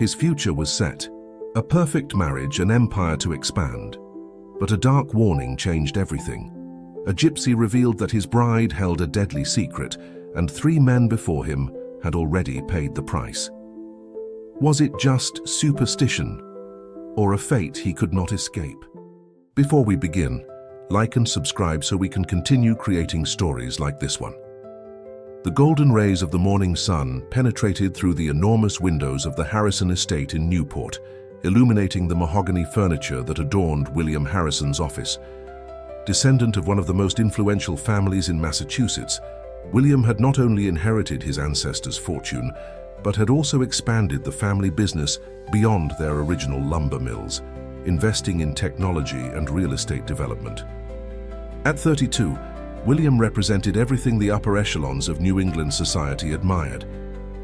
His future was set. A perfect marriage, an empire to expand. But a dark warning changed everything. A gypsy revealed that his bride held a deadly secret, and 3 men before him had already paid the price. Was it just superstition, or a fate he could not escape? Before we begin, like and subscribe so we can continue creating stories like this one. The golden rays of the morning sun penetrated through the enormous windows of the Harrison estate in Newport, illuminating the mahogany furniture that adorned William Harrison's office. Descendant of one of the most influential families in Massachusetts, William had not only inherited his ancestors' fortune, but had also expanded the family business beyond their original lumber mills, investing in technology and real estate development. At 32, William represented everything the upper echelons of New England society admired.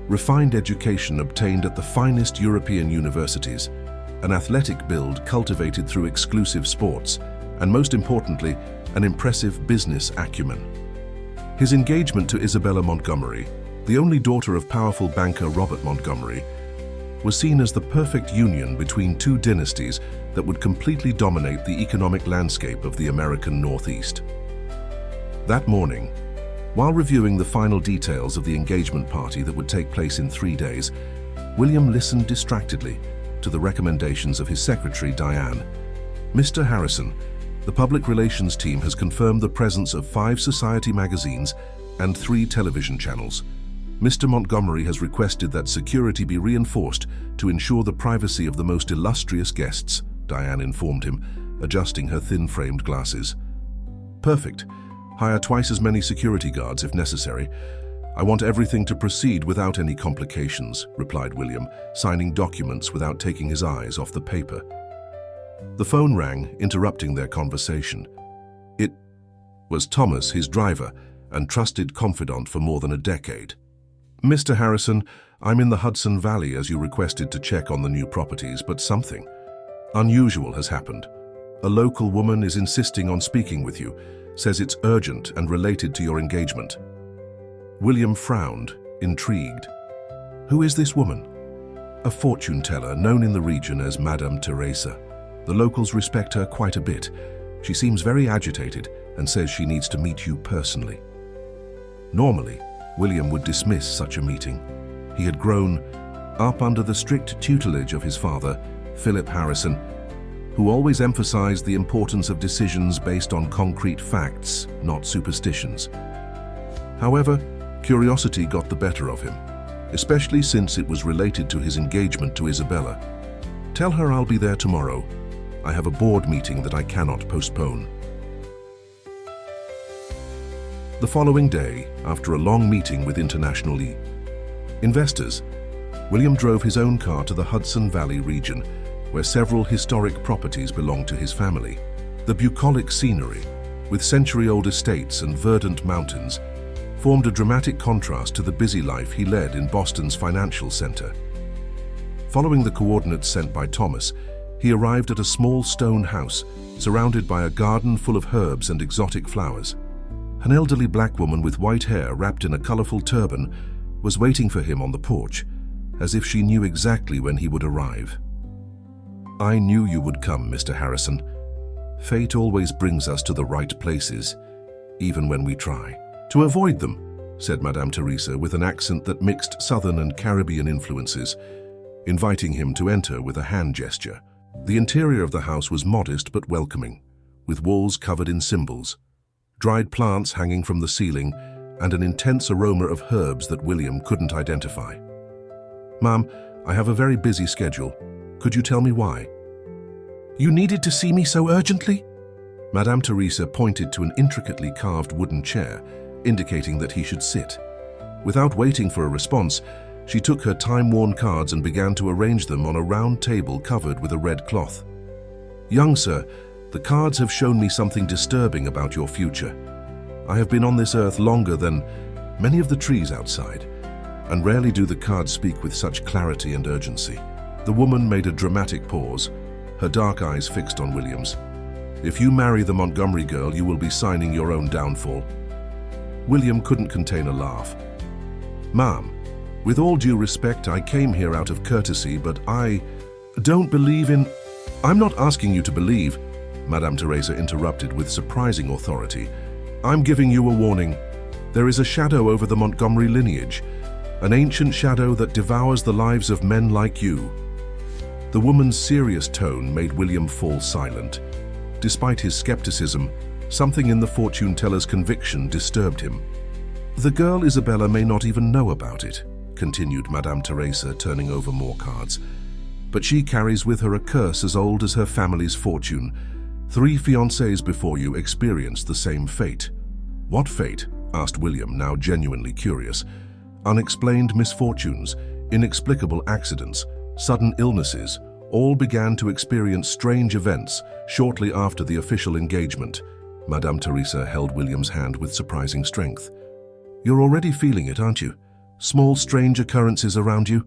Refined education obtained at the finest European universities, an athletic build cultivated through exclusive sports, and most importantly, an impressive business acumen. His engagement to Isabella Montgomery, the only daughter of powerful banker Robert Montgomery, was seen as the perfect union between 2 dynasties that would completely dominate the economic landscape of the American Northeast. That morning, while reviewing the final details of the engagement party that would take place in 3 days, William listened distractedly to the recommendations of his secretary, Diane. Mr. Harrison, the public relations team has confirmed the presence of 5 society magazines and 3 television channels. Mr. Montgomery has requested that security be reinforced to ensure the privacy of the most illustrious guests, Diane informed him, adjusting her thin-framed glasses. Perfect. Hire twice as many security guards if necessary. I want everything to proceed without any complications, replied William, signing documents without taking his eyes off the paper. The phone rang, interrupting their conversation. It was Thomas, his driver, and trusted confidant for more than a decade. Mr. Harrison, I'm in the Hudson Valley as you requested to check on the new properties, but something unusual has happened. A local woman is insisting on speaking with you, says it's urgent and related to your engagement. William frowned, intrigued. Who is this woman? A fortune teller known in the region as Madame Teresa. The locals respect her quite a bit. She seems very agitated and says she needs to meet you personally. Normally, William would dismiss such a meeting. He had grown up under the strict tutelage of his father, Philip Harrison, who always emphasized the importance of decisions based on concrete facts, not superstitions. However, curiosity got the better of him, especially since it was related to his engagement to Isabella. Tell her I'll be there tomorrow. I have a board meeting that I cannot postpone. The following day, after a long meeting with international investors, William drove his own car to the Hudson Valley region, where several historic properties belong to his family. The bucolic scenery, with century-old estates and verdant mountains, formed a dramatic contrast to the busy life he led in Boston's financial center. Following the coordinates sent by Thomas, he arrived at a small stone house surrounded by a garden full of herbs and exotic flowers. An elderly black woman with white hair wrapped in a colorful turban was waiting for him on the porch, as if she knew exactly when he would arrive. I knew you would come, Mr. Harrison. Fate always brings us to the right places, even when we try to avoid them, said Madame Teresa with an accent that mixed Southern and Caribbean influences, inviting him to enter with a hand gesture. The interior of the house was modest but welcoming, with walls covered in symbols, dried plants hanging from the ceiling, and an intense aroma of herbs that William couldn't identify. Ma'am, I have a very busy schedule. Could you tell me why? You needed to see me so urgently? Madame Teresa pointed to an intricately carved wooden chair, indicating that he should sit. Without waiting for a response, she took her time-worn cards and began to arrange them on a round table covered with a red cloth. Young sir, the cards have shown me something disturbing about your future. I have been on this earth longer than many of the trees outside, and rarely do the cards speak with such clarity and urgency. The woman made a dramatic pause, her dark eyes fixed on William's. If you marry the Montgomery girl, you will be signing your own downfall. William couldn't contain a laugh. Ma'am, With all due respect, I came here out of courtesy, but I don't believe in... I'm not asking you to believe, Madame Teresa interrupted with surprising authority. I'm giving you a warning. There is a shadow over the Montgomery lineage, an ancient shadow that devours the lives of men like you. The woman's serious tone made William fall silent. Despite his skepticism, something in the fortune teller's conviction disturbed him. The girl Isabella may not even know about it, continued Madame Teresa, turning over more cards. But she carries with her a curse as old as her family's fortune. 3 fiancés before you experienced the same fate. What fate? Asked William, now genuinely curious. Unexplained misfortunes, inexplicable accidents, sudden illnesses, all began to experience strange events shortly after the official engagement. Madame Teresa held William's hand with surprising strength. You're already feeling it, aren't you? Small, strange occurrences around you?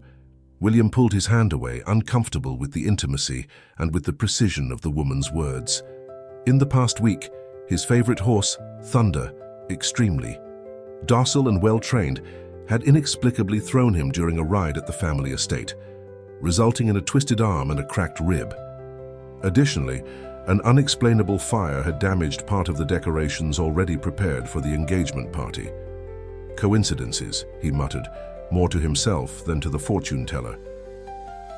William pulled his hand away, uncomfortable with the intimacy and with the precision of the woman's words. In the past week, his favorite horse, Thunder, extremely docile and well-trained, had inexplicably thrown him during a ride at the family estate, resulting in a twisted arm and a cracked rib. Additionally, an unexplainable fire had damaged part of the decorations already prepared for the engagement party. Coincidences, he muttered, more to himself than to the fortune teller.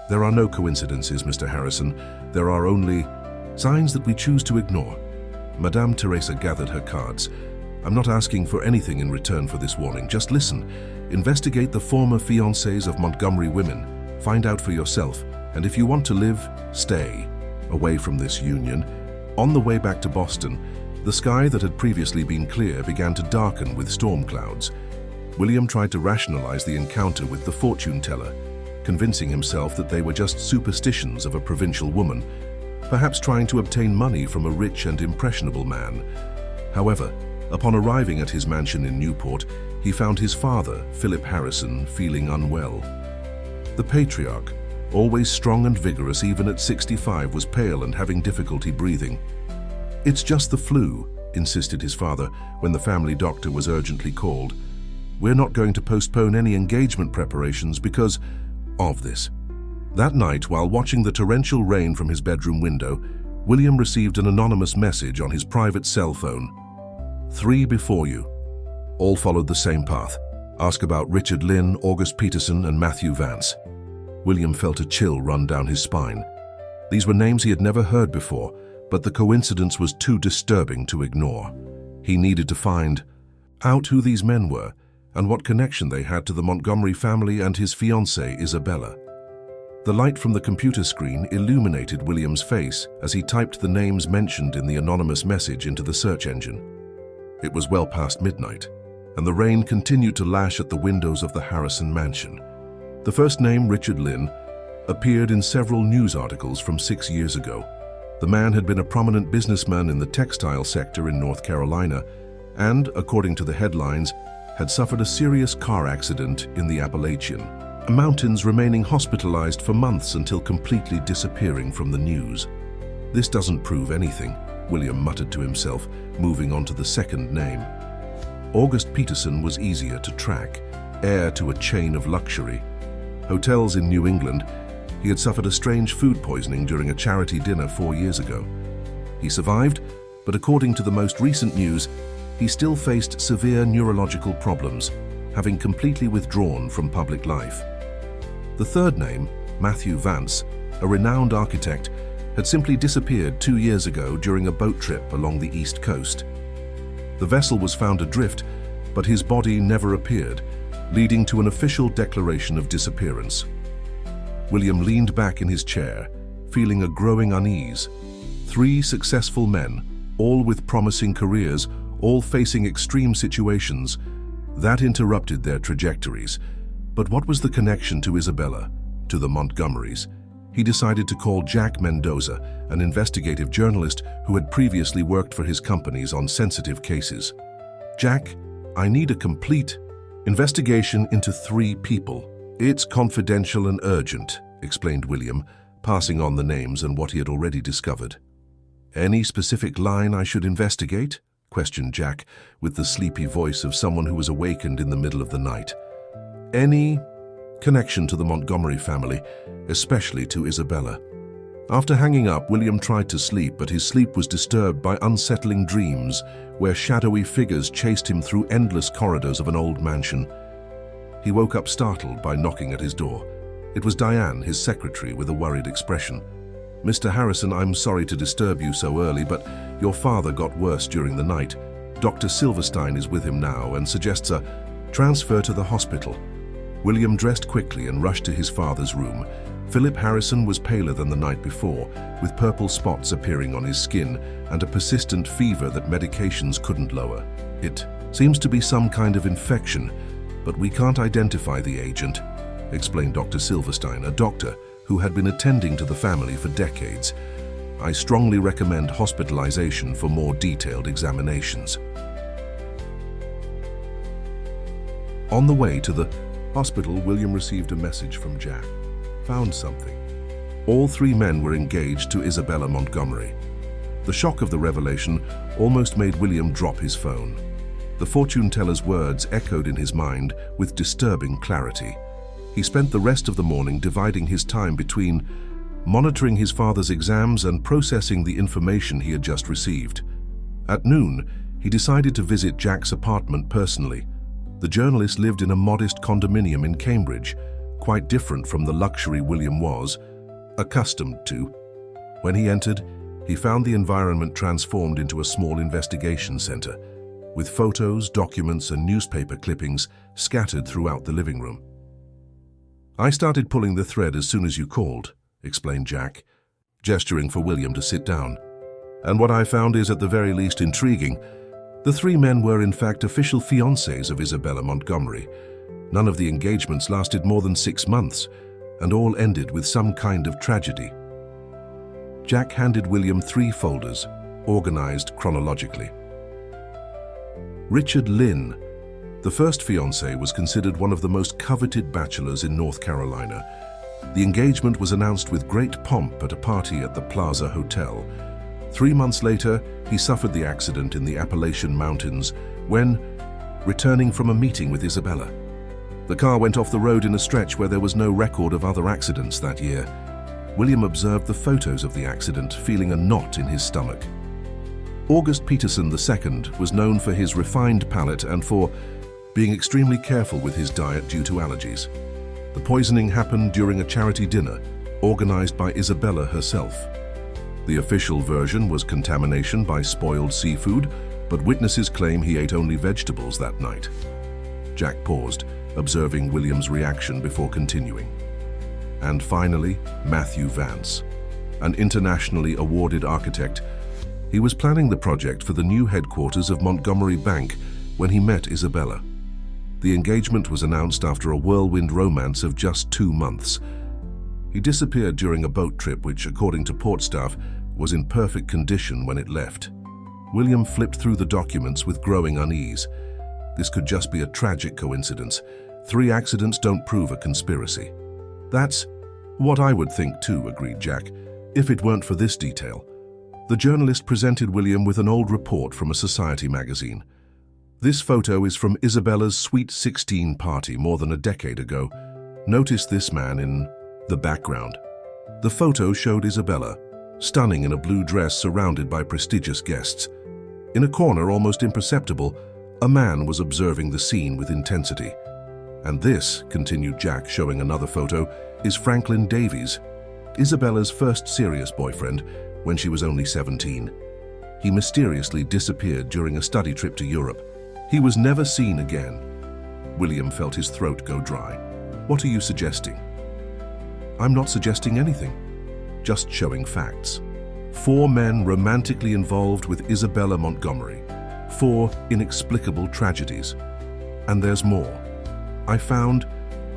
There are no coincidences, Mr. Harrison. There are only signs that we choose to ignore. Madame Teresa gathered her cards. I'm not asking for anything in return for this warning. Just listen. Investigate the former fiancés of Montgomery women. Find out for yourself. And if you want to live, stay away from this union. On the way back to Boston, the sky that had previously been clear began to darken with storm clouds. William tried to rationalize the encounter with the fortune teller, convincing himself that they were just superstitions of a provincial woman, perhaps trying to obtain money from a rich and impressionable man. However, upon arriving at his mansion in Newport, he found his father, Philip Harrison, feeling unwell. The patriarch, always strong and vigorous even at 65, was pale and having difficulty breathing. It's just the flu, insisted his father when the family doctor was urgently called. We're not going to postpone any engagement preparations because of this. That night, while watching the torrential rain from his bedroom window, William received an anonymous message on his private cell phone. 3 before you. All followed the same path. Ask about Richard Lynn, August Peterson, and Matthew Vance. William felt a chill run down his spine. These were names he had never heard before, but the coincidence was too disturbing to ignore. He needed to find out who these men were and what connection they had to the Montgomery family and his fiancée, Isabella. The light from the computer screen illuminated William's face as he typed the names mentioned in the anonymous message into the search engine. It was well past midnight, and the rain continued to lash at the windows of the Harrison mansion. The first name, Richard Lynn, appeared in several news articles from 6 years ago. The man had been a prominent businessman in the textile sector in North Carolina and, according to the headlines, had suffered a serious car accident in the Appalachian Mountains, remaining hospitalized for months until completely disappearing from the news. This doesn't prove anything, William muttered to himself, moving on to the second name. August Peterson was easier to track, heir to a chain of luxury. Hotels in New England. He had suffered a strange food poisoning during a charity dinner 4 years ago. He survived, but according to the most recent news, he still faced severe neurological problems, having completely withdrawn from public life. The third name, Matthew Vance, a renowned architect, had simply disappeared 2 years ago during a boat trip along the East Coast. The vessel was found adrift, but his body never appeared, leading to an official declaration of disappearance. William leaned back in his chair, feeling a growing unease. 3 successful men, all with promising careers, all facing extreme situations. That interrupted their trajectories. But what was the connection to Isabella, to the Montgomerys? He decided to call Jack Mendoza, an investigative journalist who had previously worked for his companies on sensitive cases. Jack, I need a complete investigation into 3 people. It's confidential and urgent, explained William, passing on the names and what he had already discovered. Any specific line I should investigate? Questioned Jack, with the sleepy voice of someone who was awakened in the middle of the night. Any connection to the Montgomery family, especially to Isabella. After hanging up, William tried to sleep, but his sleep was disturbed by unsettling dreams where shadowy figures chased him through endless corridors of an old mansion. He woke up startled by knocking at his door. It was Diane, his secretary, with a worried expression. "Mr. Harrison, I'm sorry to disturb you so early, but your father got worse during the night. Dr. Silverstein is with him now and suggests a transfer to the hospital." William dressed quickly and rushed to his father's room. Philip Harrison was paler than the night before, with purple spots appearing on his skin and a persistent fever that medications couldn't lower. "It seems to be some kind of infection, but we can't identify the agent," explained Dr. Silverstein, a doctor who had been attending to the family for decades. "I strongly recommend hospitalization for more detailed examinations." On the way to the hospital, William received a message from Jack. "Found something." All three men were engaged to Isabella Montgomery. The shock of the revelation almost made William drop his phone. The fortune teller's words echoed in his mind with disturbing clarity. He spent the rest of the morning dividing his time between monitoring his father's exams and processing the information he had just received. At noon, he decided to visit Jack's apartment personally. The journalist lived in a modest condominium in Cambridge, quite different from the luxury William was accustomed to. When he entered, he found the environment transformed into a small investigation center, with photos, documents, and newspaper clippings scattered throughout the living room. "I started pulling the thread as soon as you called," explained Jack, gesturing for William to sit down. "And what I found is at the very least intriguing. The three men were in fact official fiancés of Isabella Montgomery. None of the engagements lasted more than 6 months, and all ended with some kind of tragedy." Jack handed William 3 folders, organized chronologically. Richard Lynn, the first fiancé, was considered one of the most coveted bachelors in North Carolina. The engagement was announced with great pomp at a party at the Plaza Hotel. 3 months later, he suffered the accident in the Appalachian Mountains when returning from a meeting with Isabella. The car went off the road in a stretch where there was no record of other accidents that year. William observed the photos of the accident, feeling a knot in his stomach. August Peterson II was known for his refined palate and for being extremely careful with his diet due to allergies. The poisoning happened during a charity dinner organized by Isabella herself. The official version was contamination by spoiled seafood, but witnesses claim he ate only vegetables that night. Jack paused, observing William's reaction before continuing. And finally, Matthew Vance, an internationally awarded architect. He was planning the project for the new headquarters of Montgomery Bank when he met Isabella. The engagement was announced after a whirlwind romance of just 2 months. He disappeared during a boat trip which, according to port staff, was in perfect condition when it left. William flipped through the documents with growing unease. This could just be a tragic coincidence. 3 accidents don't prove a conspiracy. "That's what I would think too," agreed Jack, "if it weren't for this detail." The journalist presented William with an old report from a society magazine. "This photo is from Isabella's Sweet 16 party more than a decade ago. Notice this man in the background." The photo showed Isabella, stunning in a blue dress surrounded by prestigious guests. In a corner, almost imperceptible, a man was observing the scene with intensity. "And this," continued Jack, showing another photo, "is Franklin Davies, Isabella's first serious boyfriend when she was only 17. He mysteriously disappeared during a study trip to Europe. He was never seen again." William felt his throat go dry. "What are you suggesting?" "I'm not suggesting anything, just showing facts. 4 men romantically involved with Isabella Montgomery. 4 inexplicable tragedies. And there's more. I found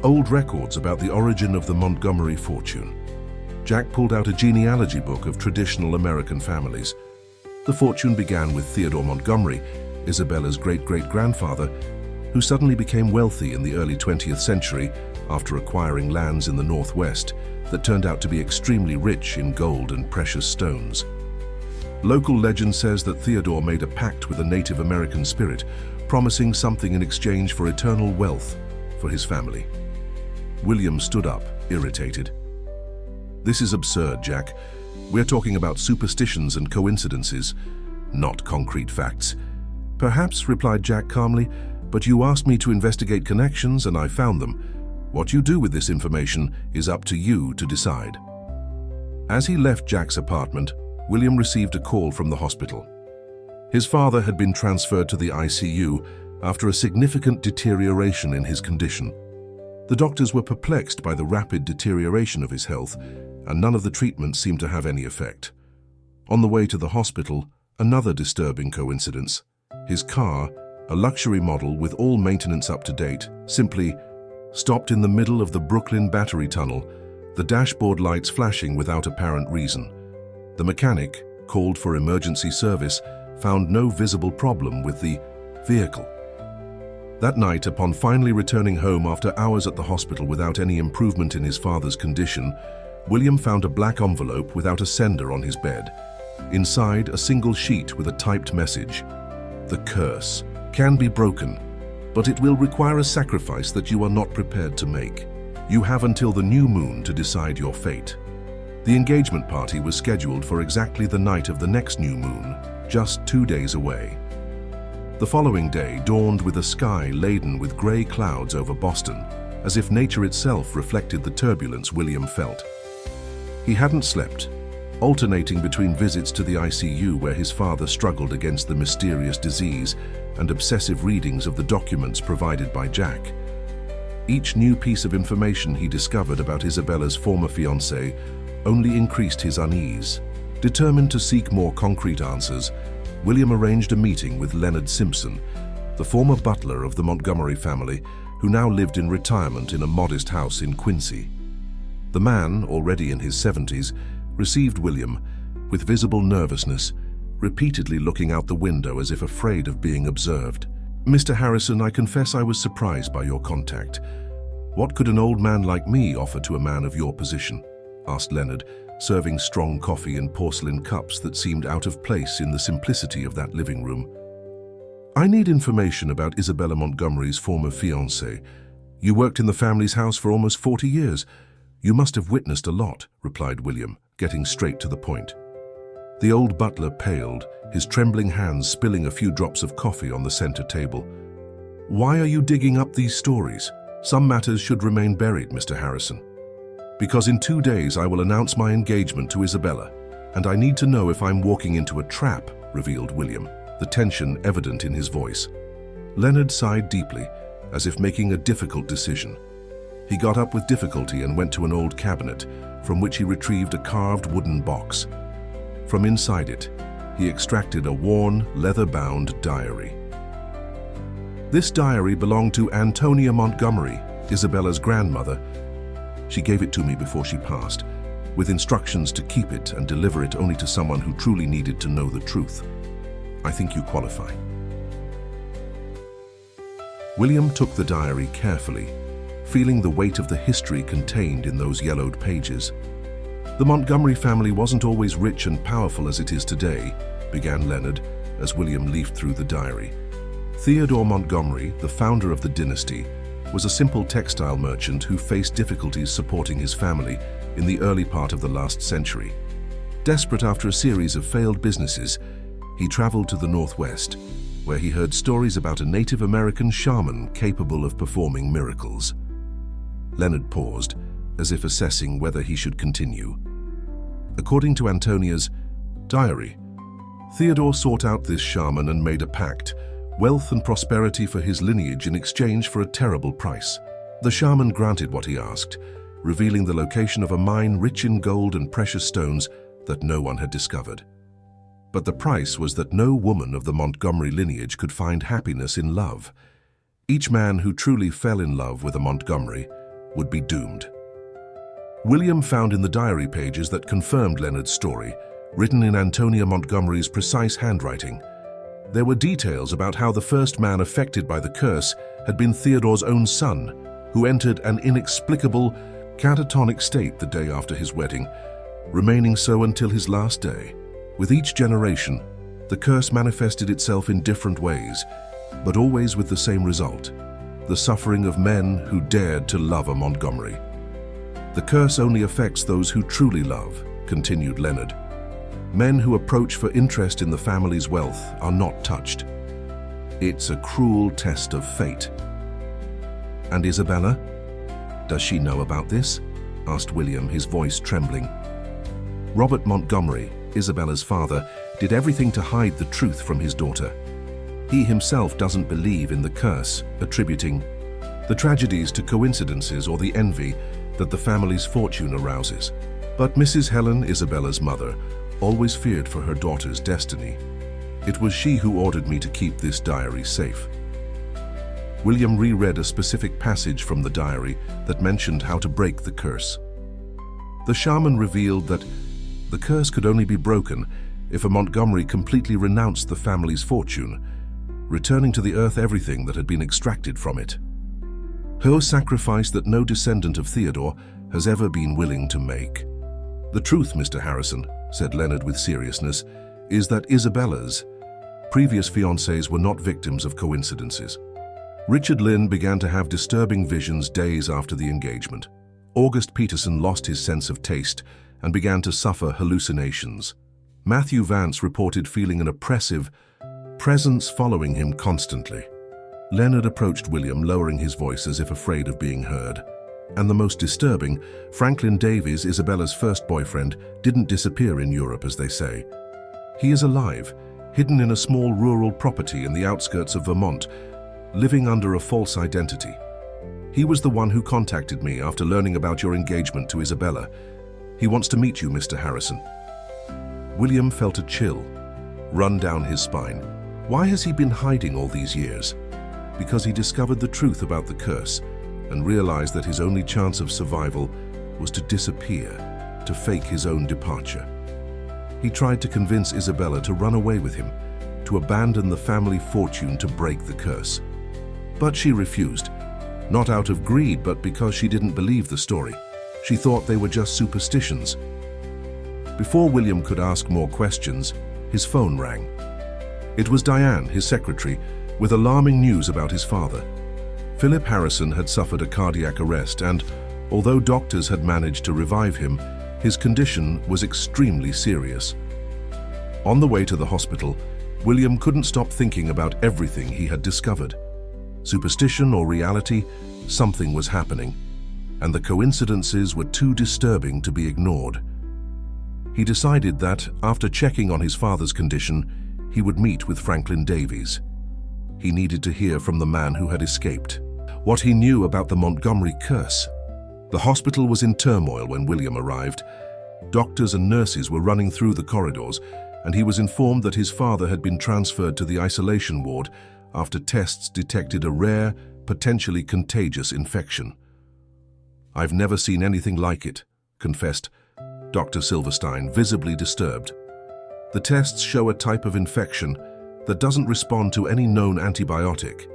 old records about the origin of the Montgomery fortune." Jack pulled out a genealogy book of traditional American families. The fortune began with Theodore Montgomery, Isabella's great-great-grandfather, who suddenly became wealthy in the early 20th century after acquiring lands in the Northwest that turned out to be extremely rich in gold and precious stones. Local legend says that Theodore made a pact with a Native American spirit, promising something in exchange for eternal wealth for his family. William stood up, irritated. "This is absurd, Jack. We're talking about superstitions and coincidences, not concrete facts." "Perhaps," replied Jack calmly, "but you asked me to investigate connections and I found them. What you do with this information is up to you to decide." As he left Jack's apartment, William received a call from the hospital. His father had been transferred to the ICU after a significant deterioration in his condition. The doctors were perplexed by the rapid deterioration of his health, and none of the treatments seemed to have any effect. On the way to the hospital, another disturbing coincidence. His car, a luxury model with all maintenance up to date, simply stopped in the middle of the Brooklyn Battery Tunnel, the dashboard lights flashing without apparent reason. The mechanic, called for emergency service, found no visible problem with the vehicle. That night, upon finally returning home after hours at the hospital without any improvement in his father's condition, William found a black envelope without a sender on his bed. Inside, a single sheet with a typed message. "The curse can be broken, but it will require a sacrifice that you are not prepared to make. You have until the new moon to decide your fate." The engagement party was scheduled for exactly the night of the next new moon, just 2 days away. The following day dawned with a sky laden with grey clouds over Boston, as if nature itself reflected the turbulence William felt. He hadn't slept, alternating between visits to the ICU where his father struggled against the mysterious disease and obsessive readings of the documents provided by Jack. Each new piece of information he discovered about Isabella's former fiancé only increased his unease. Determined to seek more concrete answers, William arranged a meeting with Leonard Simpson, the former butler of the Montgomery family, who now lived in retirement in a modest house in Quincy. The man, already in his 70s, received William with visible nervousness, repeatedly looking out the window as if afraid of being observed. "Mr. Harrison, I confess I was surprised by your contact. What could an old man like me offer to a man of your position?" asked Leonard, serving strong coffee in porcelain cups that seemed out of place in the simplicity of that living room. "I need information about Isabella Montgomery's former fiancé. You worked in the family's house for almost 40 years. You must have witnessed a lot," replied William, getting straight to the point. The old butler paled, his trembling hands spilling a few drops of coffee on the center table. "Why are you digging up these stories? Some matters should remain buried, Mr. Harrison." "Because in 2 days I will announce my engagement to Isabella, and I need to know if I'm walking into a trap," revealed William, the tension evident in his voice. Leonard sighed deeply, as if making a difficult decision. He got up with difficulty and went to an old cabinet, from which he retrieved a carved wooden box. From inside it, he extracted a worn, leather-bound diary. This diary belonged to Antonia Montgomery, Isabella's grandmother. She gave it to me before she passed, with instructions to keep it and deliver it only to someone who truly needed to know the truth. I think you qualify. William took the diary carefully, feeling the weight of the history contained in those yellowed pages. "The Montgomery family wasn't always rich and powerful as it is today," began Leonard, as William leafed through the diary. "Theodore Montgomery, the founder of the dynasty, was a simple textile merchant who faced difficulties supporting his family in the early part of the last century. Desperate after a series of failed businesses, he traveled to the Northwest, where he heard stories about a Native American shaman capable of performing miracles." Leonard paused, as if assessing whether he should continue. According to Antonia's diary, Theodore sought out this shaman and made a pact, wealth and prosperity for his lineage in exchange for a terrible price. The shaman granted what he asked, revealing the location of a mine rich in gold and precious stones that no one had discovered. But the price was that no woman of the Montgomery lineage could find happiness in love. Each man who truly fell in love with a Montgomery would be doomed. William found in the diary pages that confirmed Leonard's story, written in Antonia Montgomery's precise handwriting. There were details about how the first man affected by the curse had been Theodore's own son, who entered an inexplicable catatonic state the day after his wedding, remaining so until his last day. With each generation, the curse manifested itself in different ways, but always with the same result. the suffering of men who dared to love a Montgomery. The curse only affects those who truly love, continued Leonard. Men who approach for interest in the family's wealth are not touched. It's a cruel test of fate. And Isabella? Does she know about this? Asked William, his voice trembling. Robert Montgomery, Isabella's father, did everything to hide the truth from his daughter. He himself doesn't believe in the curse, attributing the tragedies to coincidences or the envy that the family's fortune arouses. But Mrs. Helen, Isabella's mother, always feared for her daughter's destiny. It was she who ordered me to keep this diary safe. William reread a specific passage from the diary that mentioned how to break the curse. The shaman revealed that the curse could only be broken if a Montgomery completely renounced the family's fortune, returning to the earth everything that had been extracted from it. Her sacrifice that no descendant of Theodore has ever been willing to make. The truth, Mr. Harrison, said Leonard with seriousness, is that Isabella's previous fiancés were not victims of coincidences. Richard Lynn began to have disturbing visions days after the engagement. August Peterson lost his sense of taste and began to suffer hallucinations. Matthew Vance reported feeling an oppressive presence following him constantly. Leonard approached William, lowering his voice as if afraid of being heard. And the most disturbing, Franklin Davies, Isabella's first boyfriend, didn't disappear in Europe, as they say. He is alive, hidden in a small rural property in the outskirts of Vermont, living under a false identity. He was the one who contacted me after learning about your engagement to Isabella. He wants to meet you, Mr. Harrison. William felt a chill run down his spine. Why has he been hiding all these years? Because he discovered the truth about the curse and realized that his only chance of survival was to disappear, to fake his own departure. He tried to convince Isabella to run away with him, to abandon the family fortune to break the curse. But she refused, not out of greed, but because she didn't believe the story. She thought they were just superstitions. Before William could ask more questions, his phone rang. It was Diane, his secretary, with alarming news about his father. Philip Harrison had suffered a cardiac arrest and, although doctors had managed to revive him, his condition was extremely serious. On the way to the hospital, William couldn't stop thinking about everything he had discovered. Superstition or reality, something was happening, and the coincidences were too disturbing to be ignored. He decided that, after checking on his father's condition, he would meet with Franklin Davies. He needed to hear from the man who had escaped, what he knew about the Montgomery curse. The hospital was in turmoil when William arrived. Doctors and nurses were running through the corridors, and he was informed that his father had been transferred to the isolation ward after tests detected a rare, potentially contagious infection. "I've never seen anything like it," confessed Dr. Silverstein, visibly disturbed. "The tests show a type of infection that doesn't respond to any known antibiotic.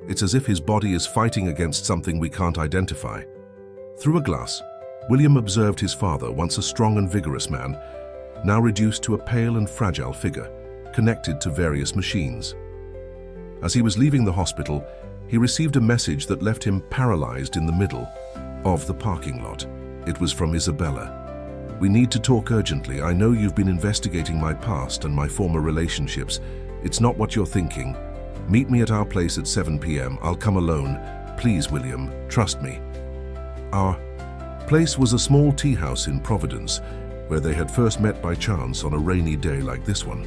It's as if his body is fighting against something we can't identify." Through a glass, William observed his father, once a strong and vigorous man, now reduced to a pale and fragile figure, connected to various machines. As he was leaving the hospital, he received a message that left him paralyzed in the middle of the parking lot. It was from Isabella. "We need to talk urgently. I know you've been investigating my past and my former relationships. It's not what you're thinking. Meet me at our place at 7 p.m. I'll come alone. Please, William, trust me." Our place was a small tea house in Providence, where they had first met by chance on a rainy day like this one.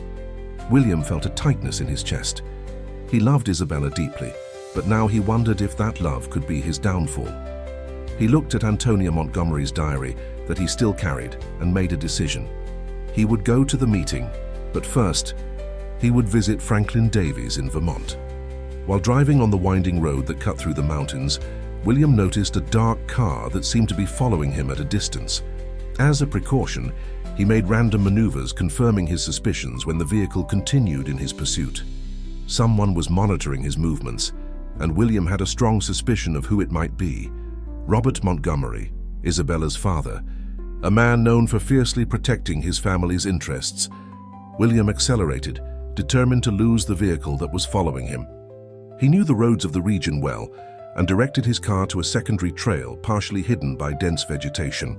William felt a tightness in his chest. He loved Isabella deeply, but now he wondered if that love could be his downfall. He looked at Antonia Montgomery's diary that he still carried and made a decision. He would go to the meeting, but first, he would visit Franklin Davies in Vermont. While driving on the winding road that cut through the mountains, William noticed a dark car that seemed to be following him at a distance. As a precaution, he made random maneuvers, confirming his suspicions when the vehicle continued in his pursuit. Someone was monitoring his movements, and William had a strong suspicion of who it might be. Robert Montgomery, Isabella's father, a man known for fiercely protecting his family's interests. William accelerated, determined to lose the vehicle that was following him. He knew the roads of the region well, and directed his car to a secondary trail partially hidden by dense vegetation.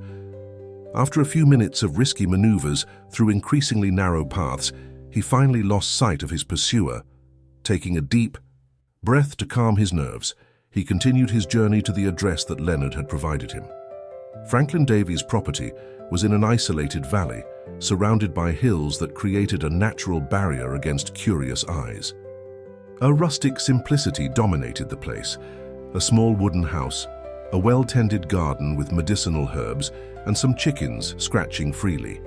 After a few minutes of risky maneuvers through increasingly narrow paths, he finally lost sight of his pursuer. Taking a deep breath to calm his nerves, he continued his journey to the address that Leonard had provided him. Franklin Davies' property was in an isolated valley, surrounded by hills that created a natural barrier against curious eyes. A rustic simplicity dominated the place: a small wooden house, a well-tended garden with medicinal herbs, and some chickens scratching freely.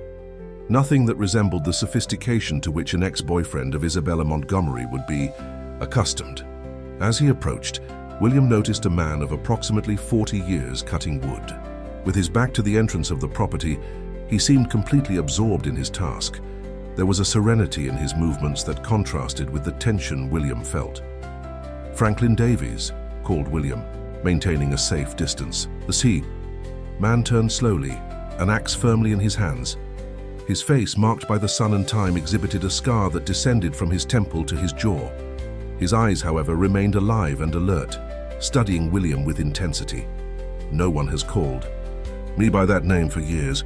Nothing that resembled the sophistication to which an ex-boyfriend of Isabella Montgomery would be accustomed. As he approached, William noticed a man of approximately 40 years cutting wood. With his back to the entrance of the property, he seemed completely absorbed in his task. There was a serenity in his movements that contrasted with the tension William felt. "Franklin Davies," called William, maintaining a safe distance. "The sea." Man turned slowly, an axe firmly in his hands. His face, marked by the sun and time, exhibited a scar that descended from his temple to his jaw. His eyes, however, remained alive and alert, studying William with intensity. "No one has called me by that name for years,"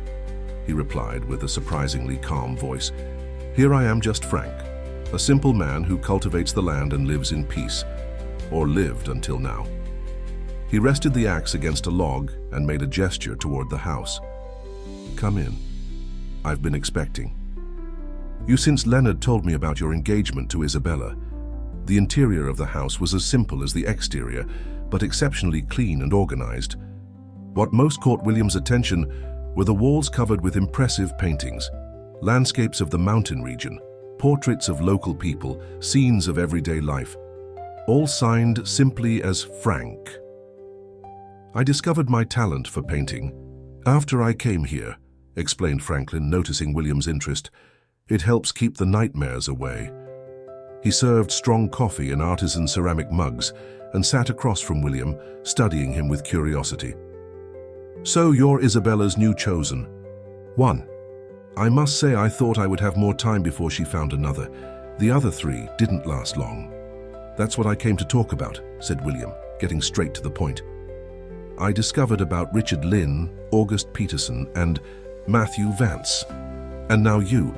he replied with a surprisingly calm voice. "Here I am, just Frank, a simple man who cultivates the land and lives in peace, or lived until now." He rested the axe against a log and made a gesture toward the house. "Come in. I've been expecting you since Leonard told me about your engagement to Isabella." The interior of the house was as simple as the exterior, but exceptionally clean and organized. What most caught William's attention were the walls covered with impressive paintings, landscapes of the mountain region, portraits of local people, scenes of everyday life, all signed simply as Frank. "I discovered my talent for painting after I came here," explained Franklin, noticing William's interest. "It helps keep the nightmares away." He served strong coffee in artisan ceramic mugs and sat across from William, studying him with curiosity. "So you're Isabella's new chosen one. I must say I thought I would have more time before she found another. The other three didn't last long." "That's what I came to talk about," said William, getting straight to the point. "I discovered about Richard Lynn, August Peterson, and Matthew Vance. And now you.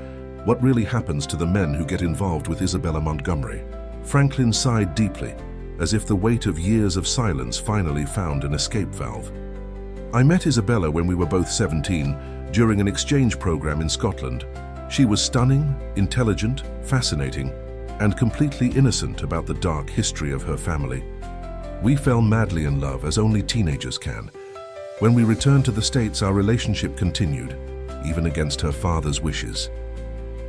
What really happens to the men who get involved with Isabella Montgomery?" Franklin sighed deeply, as if the weight of years of silence finally found an escape valve. "I met Isabella when we were both 17, during an exchange program in Scotland. She was stunning, intelligent, fascinating, and completely innocent about the dark history of her family. We fell madly in love, as only teenagers can. When we returned to the States, our relationship continued, even against her father's wishes."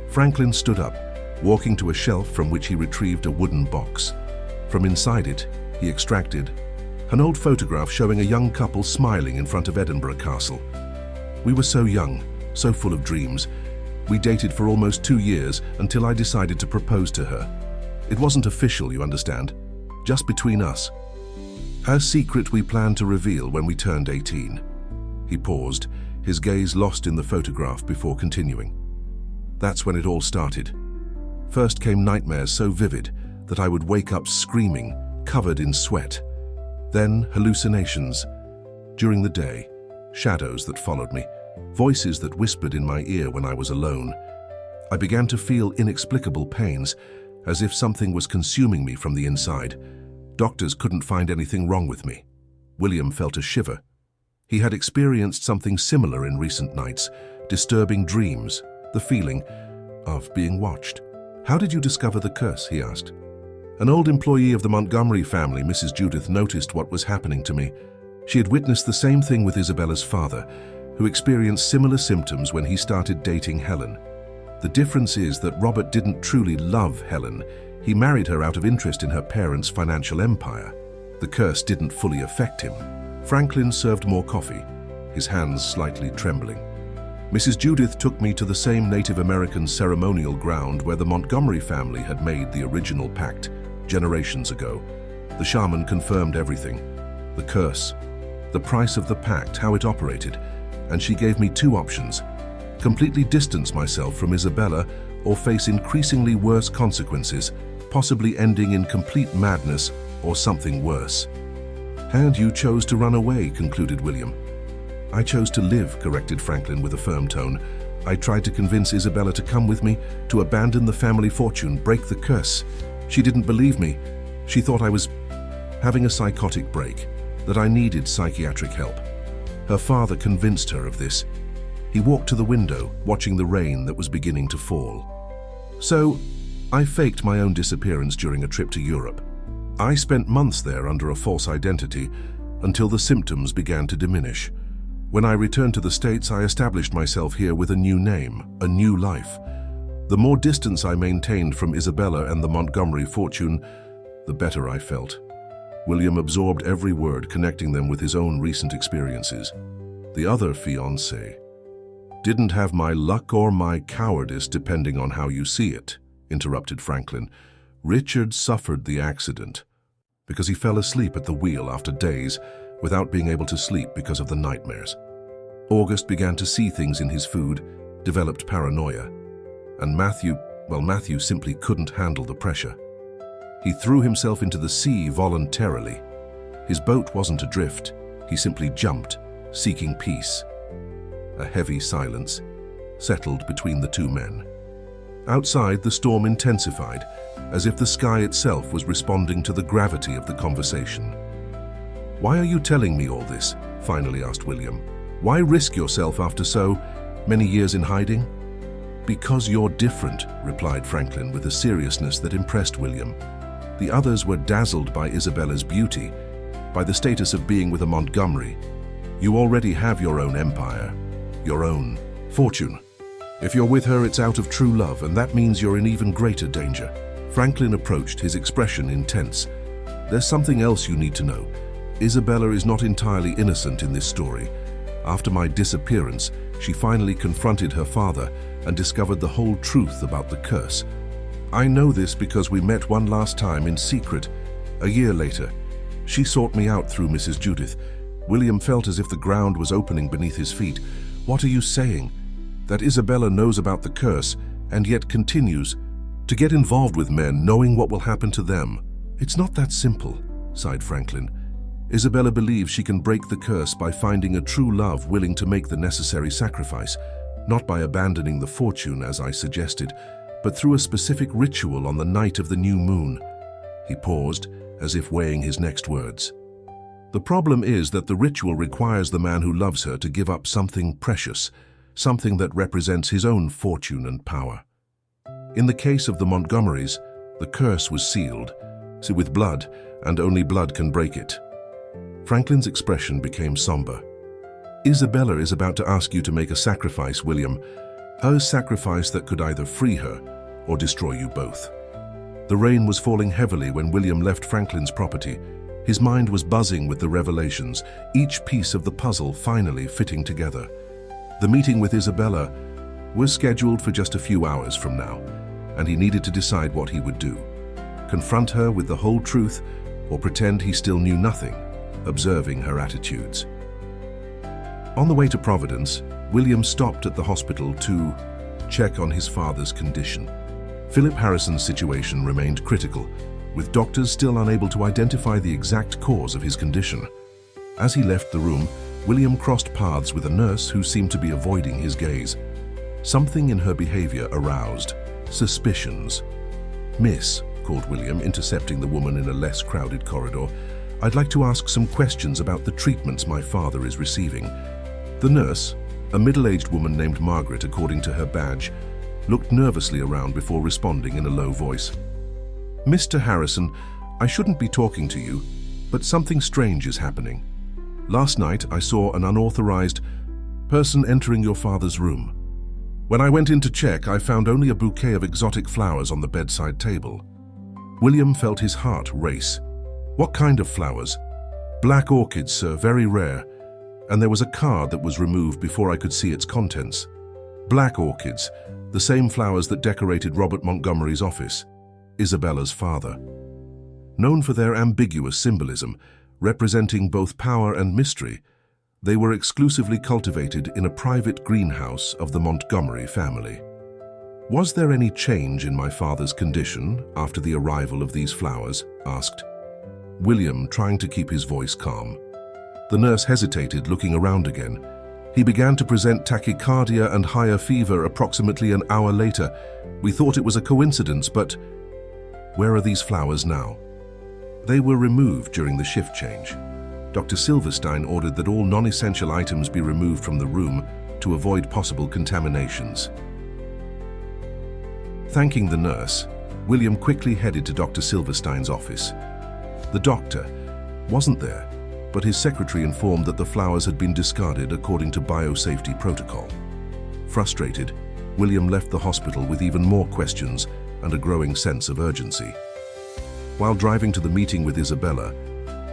Franklin stood up, walking to a shelf from which he retrieved a wooden box. From inside it, he extracted an old photograph showing a young couple smiling in front of Edinburgh Castle. "We were so young, so full of dreams. We dated for almost 2 years until I decided to propose to her. It wasn't official, you understand, just between us. A secret we planned to reveal when we turned 18. He paused, his gaze lost in the photograph before continuing. "That's when it all started. First came nightmares so vivid that I would wake up screaming, covered in sweat. Then hallucinations. During the day, shadows that followed me, voices that whispered in my ear when I was alone. I began to feel inexplicable pains, as if something was consuming me from the inside. Doctors couldn't find anything wrong with me." William felt a shiver. He had experienced something similar in recent nights, disturbing dreams, the feeling of being watched. "How did you discover the curse?" he asked. "An old employee of the Montgomery family, Mrs. Judith, noticed what was happening to me. She had witnessed the same thing with Isabella's father, who experienced similar symptoms when he started dating Helen. The difference is that Robert didn't truly love Helen. He married her out of interest in her parents' financial empire. The curse didn't fully affect him." Franklin served more coffee, his hands slightly trembling. "Mrs. Judith took me to the same Native American ceremonial ground where the Montgomery family had made the original pact generations ago. The shaman confirmed everything: the curse, the price of the pact, how it operated, and she gave me 2 options: completely distance myself from Isabella or face increasingly worse consequences, possibly ending in complete madness or something worse." And you chose to run away, concluded William. I chose to live, corrected Franklin with a firm tone. I tried to convince Isabella to come with me, to abandon the family fortune, break the curse. She didn't believe me. She thought I was having a psychotic break, that I needed psychiatric help. Her father convinced her of this. He walked to the window, watching the rain that was beginning to fall. So, I faked my own disappearance during a trip to Europe. I spent months there under a false identity until the symptoms began to diminish. When I returned to the States, I established myself here with a new name, a new life. The more distance I maintained from Isabella and the Montgomery fortune, the better I felt. William absorbed every word, connecting them with his own recent experiences. The other fiancé didn't have my luck or my cowardice, depending on how you see it, interrupted Franklin. Richard suffered the accident because he fell asleep at the wheel after days without being able to sleep because of the nightmares. August began to see things in his food, developed paranoia, and Matthew simply couldn't handle the pressure. He threw himself into the sea voluntarily. His boat wasn't adrift. He simply jumped, seeking peace. A heavy silence settled between the two men. Outside, the storm intensified, as if the sky itself was responding to the gravity of the conversation. "Why are you telling me all this?" finally asked William. "Why risk yourself after so many years in hiding?" "Because you're different," replied Franklin with a seriousness that impressed William. The others were dazzled by Isabella's beauty, by the status of being with a Montgomery. You already have your own empire, your own fortune. If you're with her, it's out of true love, and that means you're in even greater danger. Franklin approached, his expression intense. "There's something else you need to know. Isabella is not entirely innocent in this story. After my disappearance, she finally confronted her father and discovered the whole truth about the curse. I know this because we met one last time in secret, a year later. She sought me out through Mrs. Judith." William felt as if the ground was opening beneath his feet. "What are you saying? That Isabella knows about the curse and yet continues to get involved with men, knowing what will happen to them?" "It's not that simple," sighed Franklin. "Isabella believes she can break the curse by finding a true love willing to make the necessary sacrifice, not by abandoning the fortune as I suggested, but through a specific ritual on the night of the new moon." He paused, as if weighing his next words. "The problem is that the ritual requires the man who loves her to give up something precious, something that represents his own fortune and power. In the case of the Montgomerys, the curse was sealed, with blood, and only blood can break it." Franklin's expression became somber. "Isabella is about to ask you to make a sacrifice, William. A sacrifice that could either free her or destroy you both." The rain was falling heavily when William left Franklin's property. His mind was buzzing with the revelations, each piece of the puzzle finally fitting together. The meeting with Isabella was scheduled for just a few hours from now, and he needed to decide what he would do. Confront her with the whole truth or pretend he still knew nothing, observing her attitudes. On the way to Providence, William stopped at the hospital to check on his father's condition. Philip Harrison's situation remained critical, with doctors still unable to identify the exact cause of his condition. As he left the room, William crossed paths with a nurse who seemed to be avoiding his gaze. Something in her behavior aroused suspicions. "Miss," called William, intercepting the woman in a less crowded corridor, "I'd like to ask some questions about the treatments my father is receiving." The nurse, a middle-aged woman named Margaret according to her badge, looked nervously around before responding in a low voice. "Mr. Harrison, I shouldn't be talking to you, but something strange is happening. Last night I saw an unauthorized person entering your father's room. When I went in to check, I found only a bouquet of exotic flowers on the bedside table." William felt his heart race. "What kind of flowers?" "Black orchids, sir, very rare. And there was a card that was removed before I could see its contents." "Black orchids, the same flowers that decorated Robert Montgomery's office, Isabella's father. Known for their ambiguous symbolism, representing both power and mystery, they were exclusively cultivated in a private greenhouse of the Montgomery family." "Was there any change in my father's condition after the arrival of these flowers?" asked. William trying to keep his voice calm. The nurse hesitated, looking around again. He began to present tachycardia and higher fever approximately an hour later. We thought it was a coincidence, but where are these flowers now? They were removed during the shift change. Dr. Silverstein ordered that all non-essential items be removed from the room to avoid possible contaminations. Thanking the nurse, William quickly headed to Dr. Silverstein's office. The doctor wasn't there, but his secretary informed that the flowers had been discarded according to biosafety protocol. Frustrated, William left the hospital with even more questions and a growing sense of urgency. While driving to the meeting with Isabella,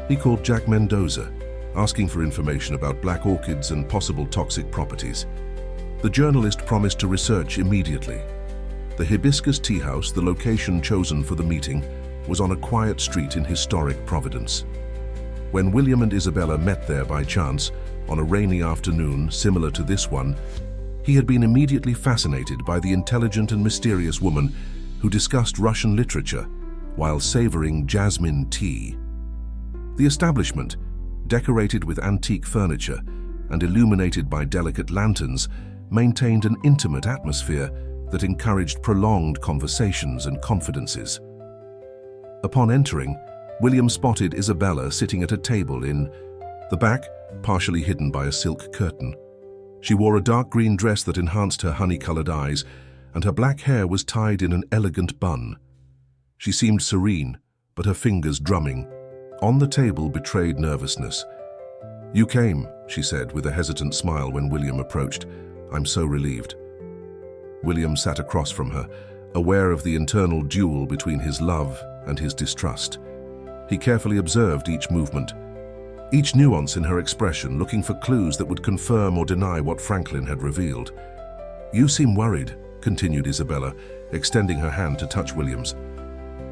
he called Jack Mendoza, asking for information about black orchids and possible toxic properties. The journalist promised to research immediately. The Hibiscus Tea House, the location chosen for the meeting, was on a quiet street in historic Providence. When William and Isabella met there by chance, on a rainy afternoon similar to this one, he had been immediately fascinated by the intelligent and mysterious woman who discussed Russian literature while savoring jasmine tea. The establishment, decorated with antique furniture and illuminated by delicate lanterns, maintained an intimate atmosphere that encouraged prolonged conversations and confidences. Upon entering, William spotted Isabella sitting at a table in the back, partially hidden by a silk curtain. She wore a dark green dress that enhanced her honey-colored eyes, and her black hair was tied in an elegant bun. She seemed serene, but her fingers drumming on the table betrayed nervousness. "You came," she said with a hesitant smile when William approached. "I'm so relieved." William sat across from her, aware of the internal duel between his love and his distrust. He carefully observed each movement, each nuance in her expression, looking for clues that would confirm or deny what Franklin had revealed. "You seem worried," continued Isabella, extending her hand to touch William's.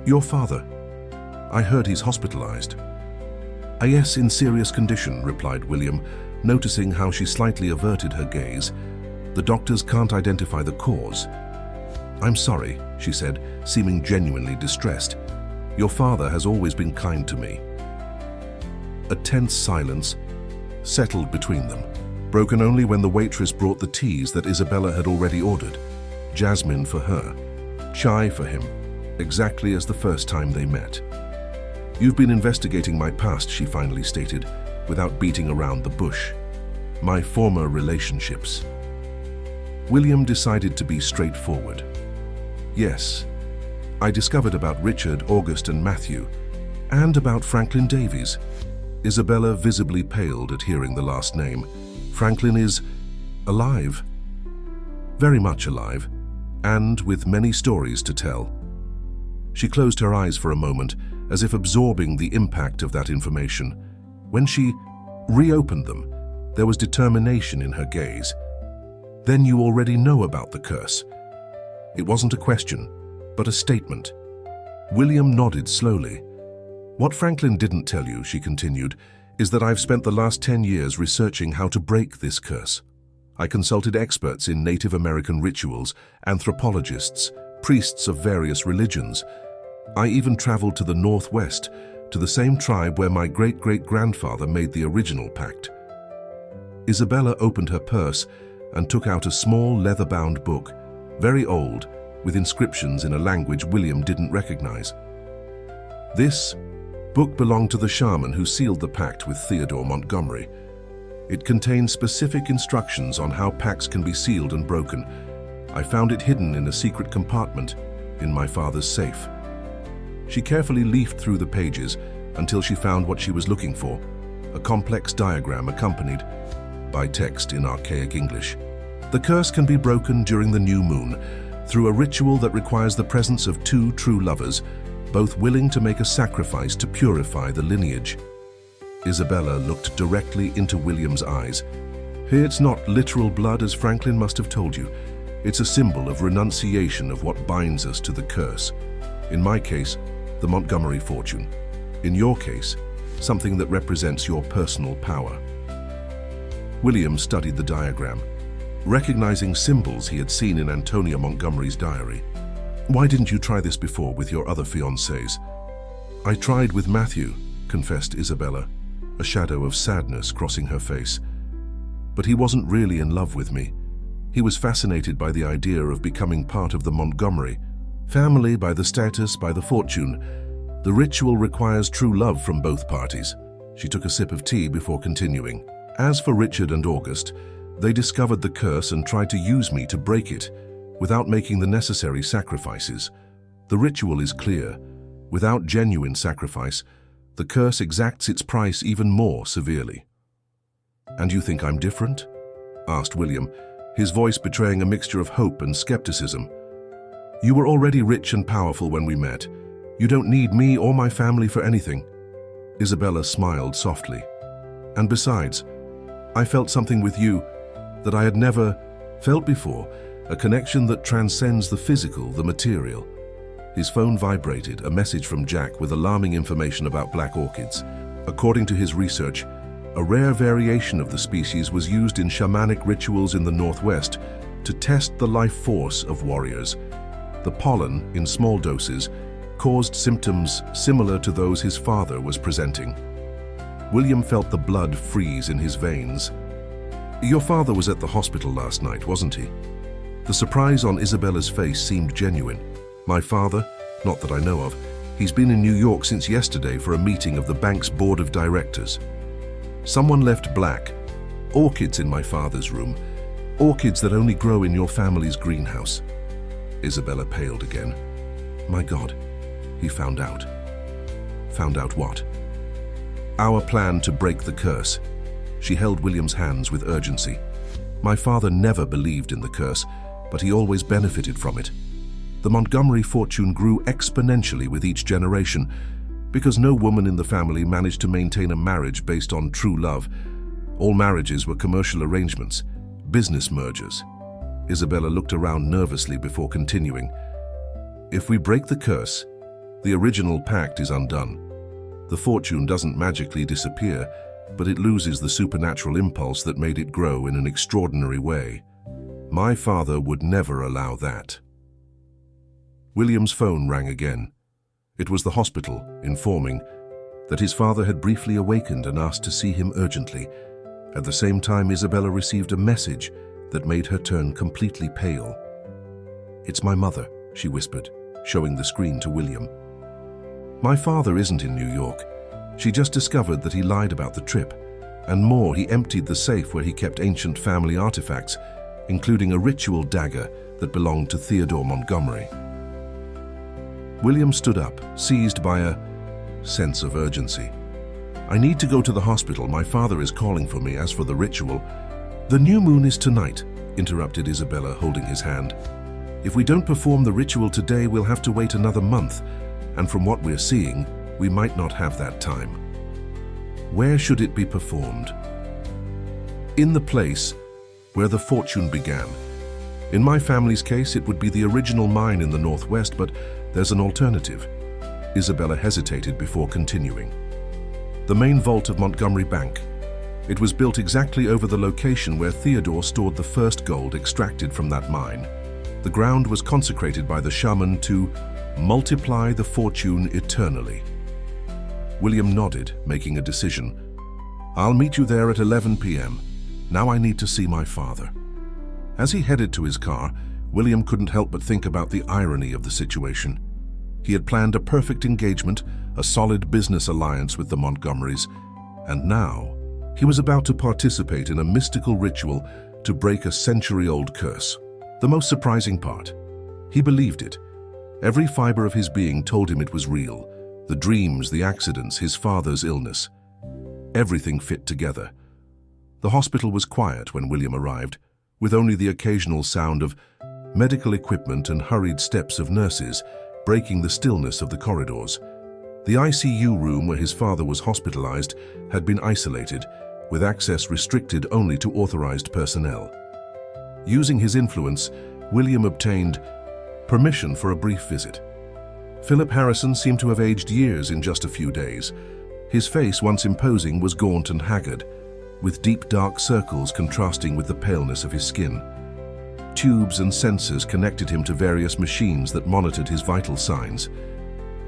"Your father. I heard he's hospitalized." "Yes, in serious condition," replied William, noticing how she slightly averted her gaze. "The doctors can't identify the cause." "I'm sorry," she said, seeming genuinely distressed. "Your father has always been kind to me." A tense silence settled between them, broken only when the waitress brought the teas that Isabella had already ordered. Jasmine for her, chai for him, exactly as the first time they met. "You've been investigating my past," she finally stated, without beating around the bush. "My former relationships." William decided to be straightforward. "Yes, I discovered about Richard, August, and Matthew, and about Franklin Davies." Isabella visibly paled at hearing the last name. "Franklin is alive." "Very much alive, and with many stories to tell." She closed her eyes for a moment, as if absorbing the impact of that information. When she reopened them, there was determination in her gaze. "Then you already know about the curse." It wasn't a question, but a statement. William nodded slowly. "What Franklin didn't tell you," she continued, "is that I've spent the last 10 years researching how to break this curse. I consulted experts in Native American rituals, anthropologists, priests of various religions. I even traveled to the Northwest, to the same tribe where my great-great-grandfather made the original pact." Isabella opened her purse and took out a small leather-bound book, very old, with inscriptions in a language William didn't recognize. This book belonged to the shaman who sealed the pact with Theodore Montgomery. It contains specific instructions on how pacts can be sealed and broken. I found it hidden in a secret compartment in my father's safe. She carefully leafed through the pages until she found what she was looking for, a complex diagram accompanied by text in archaic English. "The curse can be broken during the new moon through a ritual that requires the presence of two true lovers, both willing to make a sacrifice to purify the lineage." Isabella looked directly into William's eyes. "It's not literal blood, as Franklin must have told you. It's a symbol of renunciation of what binds us to the curse. In my case, the Montgomery fortune. In your case, something that represents your personal power." William studied the diagram, recognizing symbols he had seen in Antonia Montgomery's diary. "Why didn't you try this before with your other fiancés?" "I tried with Matthew," confessed Isabella, a shadow of sadness crossing her face. But he wasn't really in love with me. He was fascinated by the idea of becoming part of the Montgomery family, by the status, by the fortune. The ritual requires true love from both parties. She took a sip of tea before continuing. As for Richard and August, they discovered the curse and tried to use me to break it, without making the necessary sacrifices. The ritual is clear. Without genuine sacrifice, the curse exacts its price even more severely. "And you think I'm different?" asked William, his voice betraying a mixture of hope and skepticism. "You were already rich and powerful when we met. You don't need me or my family for anything." Isabella smiled softly. "And besides, I felt something with you that I had never felt before, a connection that transcends the physical, the material." His phone vibrated, a message from Jack with alarming information about black orchids. According to his research, a rare variation of the species was used in shamanic rituals in the Northwest to test the life force of warriors. The pollen, in small doses, caused symptoms similar to those his father was presenting. William felt the blood freeze in his veins. "Your father was at the hospital last night, wasn't he?" The surprise on Isabella's face seemed genuine. "My father? Not that I know of. He's been in New York since yesterday for a meeting of the bank's board of directors. Someone left black orchids in my father's room, orchids that only grow in your family's greenhouse." Isabella paled again. "My God, he found out." "Found out what?" "Our plan to break the curse." She held William's hands with urgency. "My father never believed in the curse, but he always benefited from it. The Montgomery fortune grew exponentially with each generation, because no woman in the family managed to maintain a marriage based on true love. All marriages were commercial arrangements, business mergers." Isabella looked around nervously before continuing. "If we break the curse, the original pact is undone. The fortune doesn't magically disappear, but it loses the supernatural impulse that made it grow in an extraordinary way. My father would never allow that." William's phone rang again. It was the hospital, informing that his father had briefly awakened and asked to see him urgently. At the same time, Isabella received a message that made her turn completely pale. "It's my mother," she whispered, showing the screen to William. "My father isn't in New York. She just discovered that he lied about the trip. And more, he emptied the safe where he kept ancient family artifacts, including a ritual dagger that belonged to Theodore Montgomery." William stood up, seized by a sense of urgency. "I need to go to the hospital. My father is calling for me. As for the ritual—" "The new moon is tonight," interrupted Isabella, holding his hand. "If we don't perform the ritual today, we'll have to wait another month, and from what we're seeing, we might not have that time." "Where should it be performed?" "In the place where the fortune began. In my family's case, it would be the original mine in the Northwest, but there's an alternative." Isabella hesitated before continuing. "The main vault of Montgomery Bank. It was built exactly over the location where Theodore stored the first gold extracted from that mine. The ground was consecrated by the shaman to multiply the fortune eternally." William nodded, making a decision. "I'll meet you there at 11 p.m. Now I need to see my father." As he headed to his car, William couldn't help but think about the irony of the situation. He had planned a perfect engagement, a solid business alliance with the Montgomerys, and now he was about to participate in a mystical ritual to break a century-old curse. The most surprising part, he believed it. Every fiber of his being told him it was real. The dreams, the accidents, his father's illness. Everything fit together. The hospital was quiet when William arrived, with only the occasional sound of medical equipment and hurried steps of nurses breaking the stillness of the corridors. The ICU room where his father was hospitalized had been isolated, with access restricted only to authorized personnel. Using his influence, William obtained permission for a brief visit. Philip Harrison seemed to have aged years in just a few days. His face, once imposing, was gaunt and haggard, with deep dark circles contrasting with the paleness of his skin. Tubes and sensors connected him to various machines that monitored his vital signs.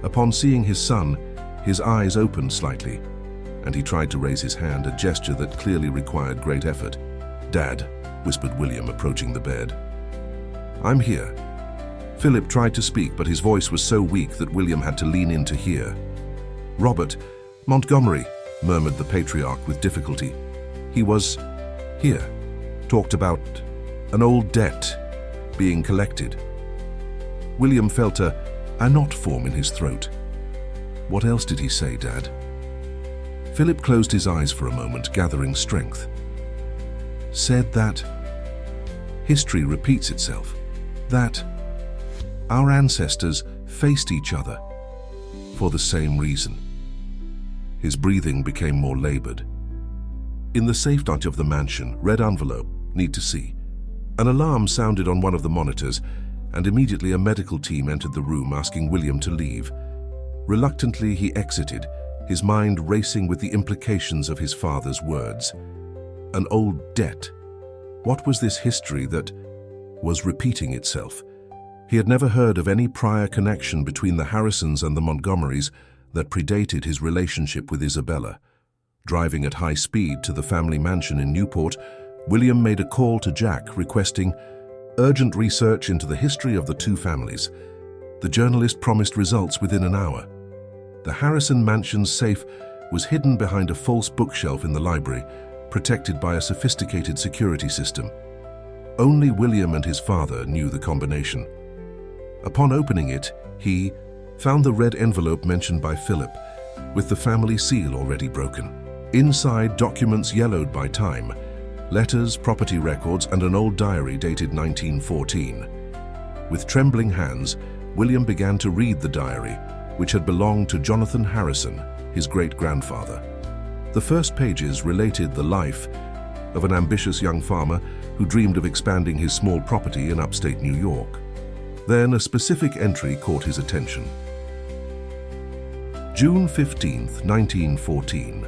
Upon seeing his son, His eyes opened slightly, and he tried to raise his hand, a gesture that clearly required great effort. "Dad," whispered William, approaching the bed. "I'm here." Philip tried to speak, but his voice was so weak that William had to lean in to hear. "Robert Montgomery," murmured the patriarch with difficulty. "He was here, talked about an old debt being collected." William felt a knot form in his throat. "What else did he say, Dad?" Philip closed his eyes for a moment, gathering strength. "Said that history repeats itself, that our ancestors faced each other for the same reason." His breathing became more labored. In the safe touch of the mansion, red envelope, need to see. An alarm sounded on one of the monitors, and immediately a medical team entered the room asking William to leave. Reluctantly, he exited, his mind racing with the implications of his father's words. An old debt. What was this history that was repeating itself? He had never heard of any prior connection between the Harrisons and the Montgomerys that predated his relationship with Isabella. Driving at high speed to the family mansion in Newport, William made a call to Jack requesting urgent research into the history of the two families. The journalist promised results within an hour. The Harrison mansion's safe was hidden behind a false bookshelf in the library, protected by a sophisticated security system. Only William and his father knew the combination. Upon opening it, he found the red envelope mentioned by Philip, with the family seal already broken. Inside, documents yellowed by time, letters, property records, and an old diary dated 1914. With trembling hands, William began to read the diary, which had belonged to Jonathan Harrison, his great-grandfather. The first pages related the life of an ambitious young farmer who dreamed of expanding his small property in upstate New York. Then a specific entry caught his attention. June 15th, 1914.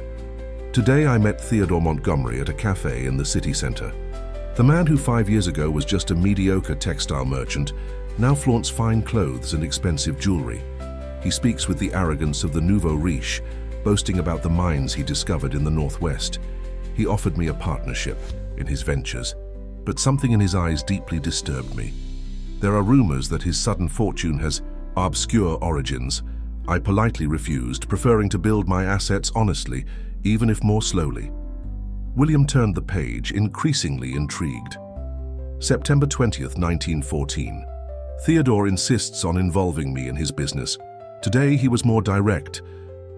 Today I met Theodore Montgomery at a cafe in the city center. The man who 5 years ago was just a mediocre textile merchant now flaunts fine clothes and expensive jewelry. He speaks with the arrogance of the nouveau riche, boasting about the mines he discovered in the Northwest. He offered me a partnership in his ventures, but something in his eyes deeply disturbed me. There are rumors that his sudden fortune has obscure origins. I politely refused, preferring to build my assets honestly, even if more slowly. William turned the page, increasingly intrigued. September 20th, 1914. Theodore insists on involving me in his business. Today he was more direct,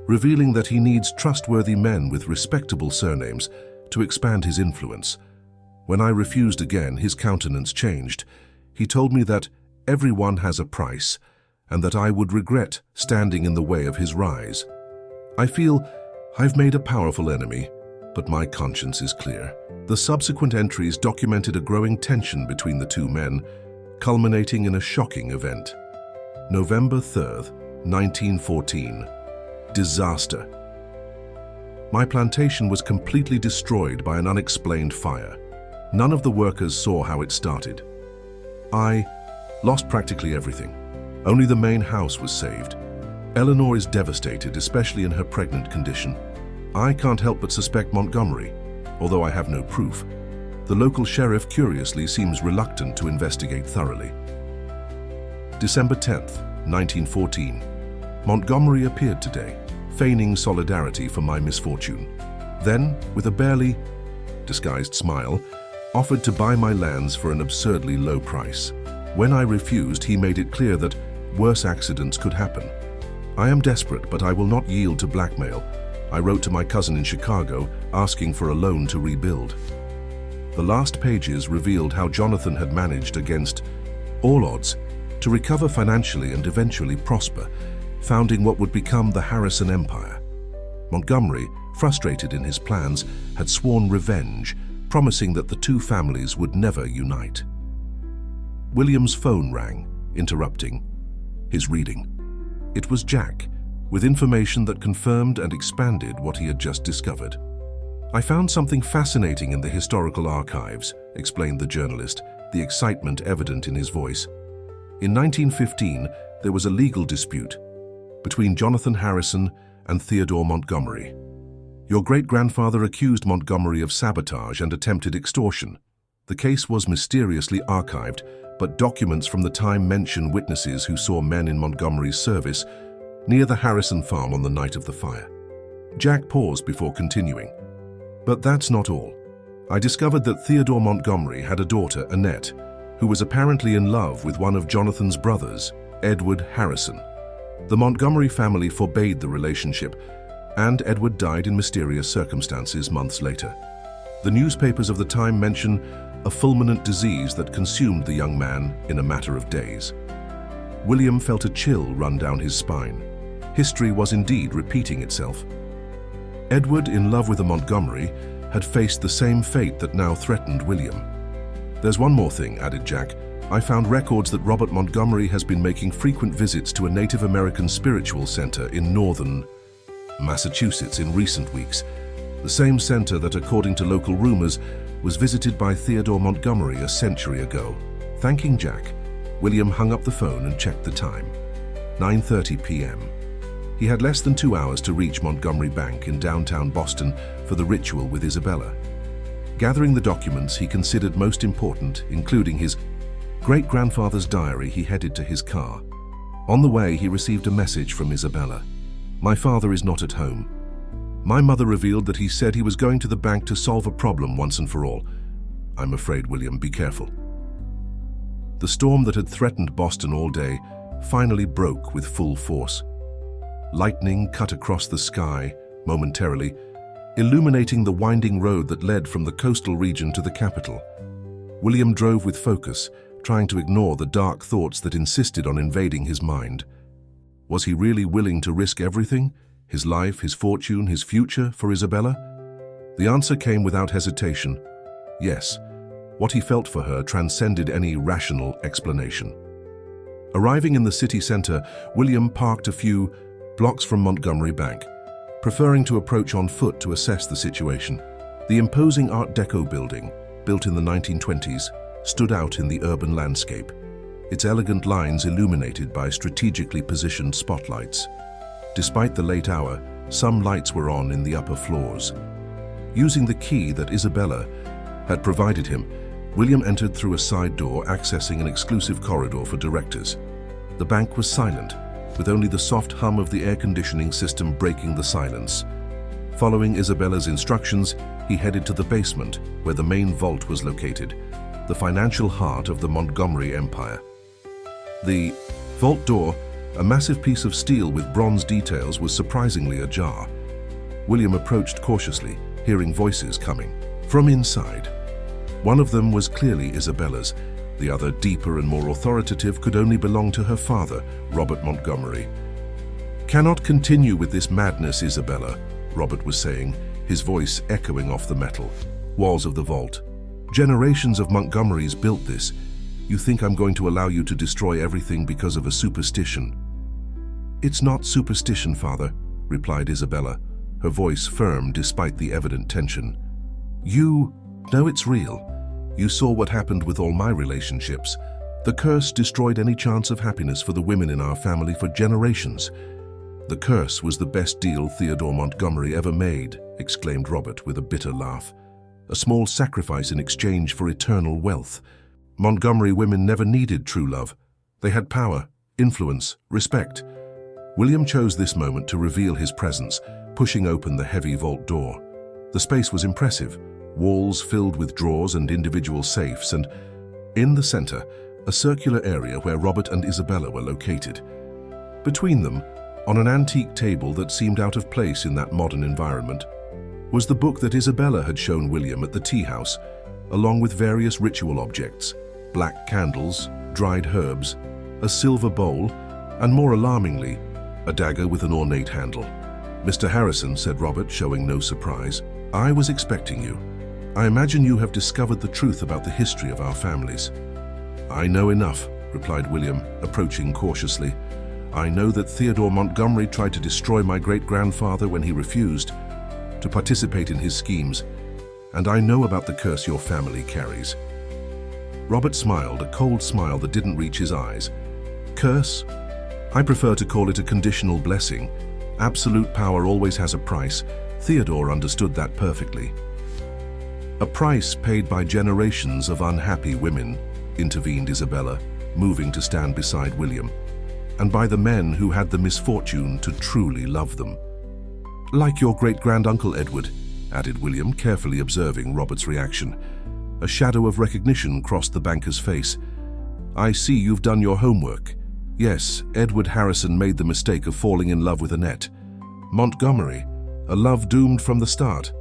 revealing that he needs trustworthy men with respectable surnames to expand his influence. When I refused again, his countenance changed. He told me that everyone has a price, and that I would regret standing in the way of his rise. I feel I've made a powerful enemy, but my conscience is clear. The subsequent entries documented a growing tension between the two men, culminating in a shocking event. November 3rd, 1914. Disaster. My plantation was completely destroyed by an unexplained fire. None of the workers saw how it started. I lost practically everything. Only the main house was saved. Eleanor is devastated, especially in her pregnant condition. I can't help but suspect Montgomery, although I have no proof. The local sheriff, curiously, seems reluctant to investigate thoroughly. December 10th, 1914. Montgomery appeared today, feigning solidarity for my misfortune. Then, with a barely disguised smile, offered to buy my lands for an absurdly low price. When I refused, he made it clear that worse accidents could happen. I am desperate, but I will not yield to blackmail. I wrote to my cousin in Chicago, asking for a loan to rebuild. The last pages revealed how Jonathan had managed, against all odds, to recover financially and eventually prosper, founding what would become the Harrison Empire. Montgomery, frustrated in his plans, had sworn revenge, promising that the two families would never unite. William's phone rang, interrupting his reading. It was Jack, with information that confirmed and expanded what he had just discovered. "I found something fascinating in the historical archives," explained the journalist, the excitement evident in his voice. "In 1915, there was a legal dispute between Jonathan Harrison and Theodore Montgomery. Your great-grandfather accused Montgomery of sabotage and attempted extortion. The case was mysteriously archived, but documents from the time mention witnesses who saw men in Montgomery's service near the Harrison farm on the night of the fire. Jack paused before continuing. But that's not all. I discovered that Theodore Montgomery had a daughter, Annette, who was apparently in love with one of Jonathan's brothers, Edward Harrison. The Montgomery family forbade the relationship, and Edward died in mysterious circumstances months later. The newspapers of the time mention a fulminant disease that consumed the young man in a matter of days. William felt a chill run down his spine. History was indeed repeating itself. Edward, in love with a Montgomery, had faced the same fate that now threatened William. There's one more thing, added Jack. I found records that Robert Montgomery has been making frequent visits to a Native American spiritual center in northern Massachusetts in recent weeks. The same center that, according to local rumors, was visited by Theodore Montgomery a century ago. Thanking Jack, William hung up the phone and checked the time. 9:30 p.m. He had less than 2 hours to reach Montgomery Bank in downtown Boston for the ritual with Isabella. Gathering the documents he considered most important, including his great-grandfather's diary, he headed to his car. On the way, he received a message from Isabella. My father is not at home. My mother revealed that he said he was going to the bank to solve a problem once and for all. I'm afraid, William, be careful. The storm that had threatened Boston all day finally broke with full force. Lightning cut across the sky, momentarily, illuminating the winding road that led from the coastal region to the capital. William drove with focus, trying to ignore the dark thoughts that insisted on invading his mind. Was he really willing to risk everything? His life, his fortune, his future for Isabella? The answer came without hesitation. Yes, what he felt for her transcended any rational explanation. Arriving in the city center, William parked a few blocks from Montgomery Bank, preferring to approach on foot to assess the situation. The imposing Art Deco building, built in the 1920s, stood out in the urban landscape, its elegant lines illuminated by strategically positioned spotlights. Despite the late hour, some lights were on in the upper floors. Using the key that Isabella had provided him, William entered through a side door, accessing an exclusive corridor for directors. The bank was silent, with only the soft hum of the air conditioning system breaking the silence. Following Isabella's instructions, he headed to the basement, where the main vault was located, the financial heart of the Montgomery Empire. The vault door, a massive piece of steel with bronze details, was surprisingly ajar. William approached cautiously, hearing voices coming from inside. One of them was clearly Isabella's. The other, deeper and more authoritative, could only belong to her father, Robert Montgomery. Cannot continue with this madness, Isabella, Robert was saying, his voice echoing off the metal walls of the vault. Generations of Montgomerys built this. You think I'm going to allow you to destroy everything because of a superstition? It's not superstition, Father, replied Isabella, her voice firm despite the evident tension. You know it's real. You saw what happened with all my relationships. The curse destroyed any chance of happiness for the women in our family for generations. The curse was the best deal Theodore Montgomery ever made, exclaimed Robert with a bitter laugh. A small sacrifice in exchange for eternal wealth. Montgomery women never needed true love. They had power, influence, respect. William chose this moment to reveal his presence, pushing open the heavy vault door. The space was impressive, walls filled with drawers and individual safes, and in the center, a circular area where Robert and Isabella were located. Between them, on an antique table that seemed out of place in that modern environment, was the book that Isabella had shown William at the tea house, along with various ritual objects, black candles, dried herbs, a silver bowl, and more alarmingly, a dagger with an ornate handle. Mr. Harrison, said Robert, showing no surprise, I was expecting you. I imagine you have discovered the truth about the history of our families. I know enough, replied William, approaching cautiously. I know that Theodore Montgomery tried to destroy my great-grandfather when he refused to participate in his schemes, and I know about the curse your family carries. Robert smiled, a cold smile that didn't reach his eyes. Curse? I prefer to call it a conditional blessing. Absolute power always has a price. Theodore understood that perfectly. A price paid by generations of unhappy women, intervened Isabella, moving to stand beside William, and by the men who had the misfortune to truly love them. Like your great-granduncle Edward, added William, carefully observing Robert's reaction. A shadow of recognition crossed the banker's face. I see you've done your homework. Yes, Edward Harrison made the mistake of falling in love with Annette. Montgomery, a love doomed from the start.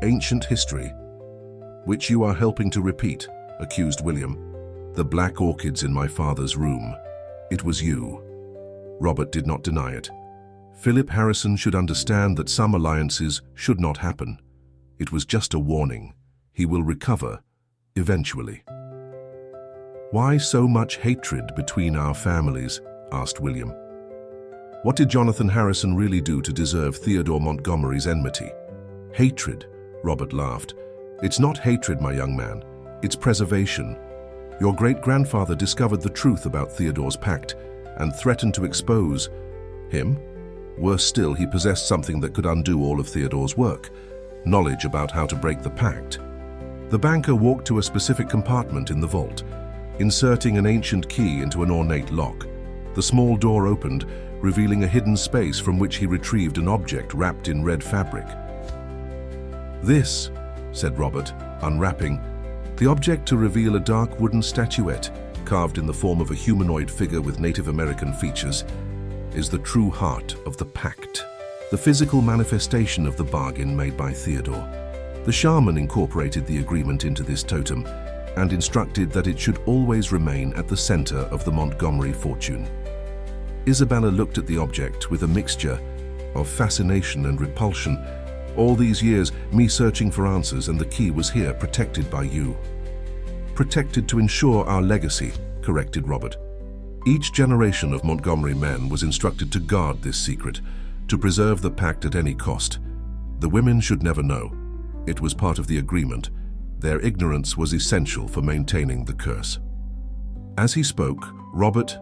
Ancient history. Which you are helping to repeat, accused William. The black orchids in my father's room. It was you. Robert did not deny it. Philip Harrison should understand that some alliances should not happen. It was just a warning. He will recover, eventually. Why so much hatred between our families? Asked William. What did Jonathan Harrison really do to deserve Theodore Montgomery's enmity? Hatred, Robert laughed. It's not hatred, my young man. It's preservation. Your great-grandfather discovered the truth about Theodore's pact and threatened to expose him. Worse still, he possessed something that could undo all of Theodore's work, knowledge about how to break the pact. The banker walked to a specific compartment in the vault, inserting an ancient key into an ornate lock. The small door opened, revealing a hidden space from which he retrieved an object wrapped in red fabric. This, said Robert, unwrapping, the object to reveal a dark wooden statuette, carved in the form of a humanoid figure with Native American features, is the true heart of the pact, the physical manifestation of the bargain made by Theodore. The shaman incorporated the agreement into this totem and instructed that it should always remain at the center of the Montgomery fortune. Isabella looked at the object with a mixture of fascination and repulsion. All these years, me searching for answers, and the key was here, protected by you. Protected to ensure our legacy, corrected Robert. Each generation of Montgomery men was instructed to guard this secret, to preserve the pact at any cost. The women should never know. It was part of the agreement. Their ignorance was essential for maintaining the curse. As he spoke, Robert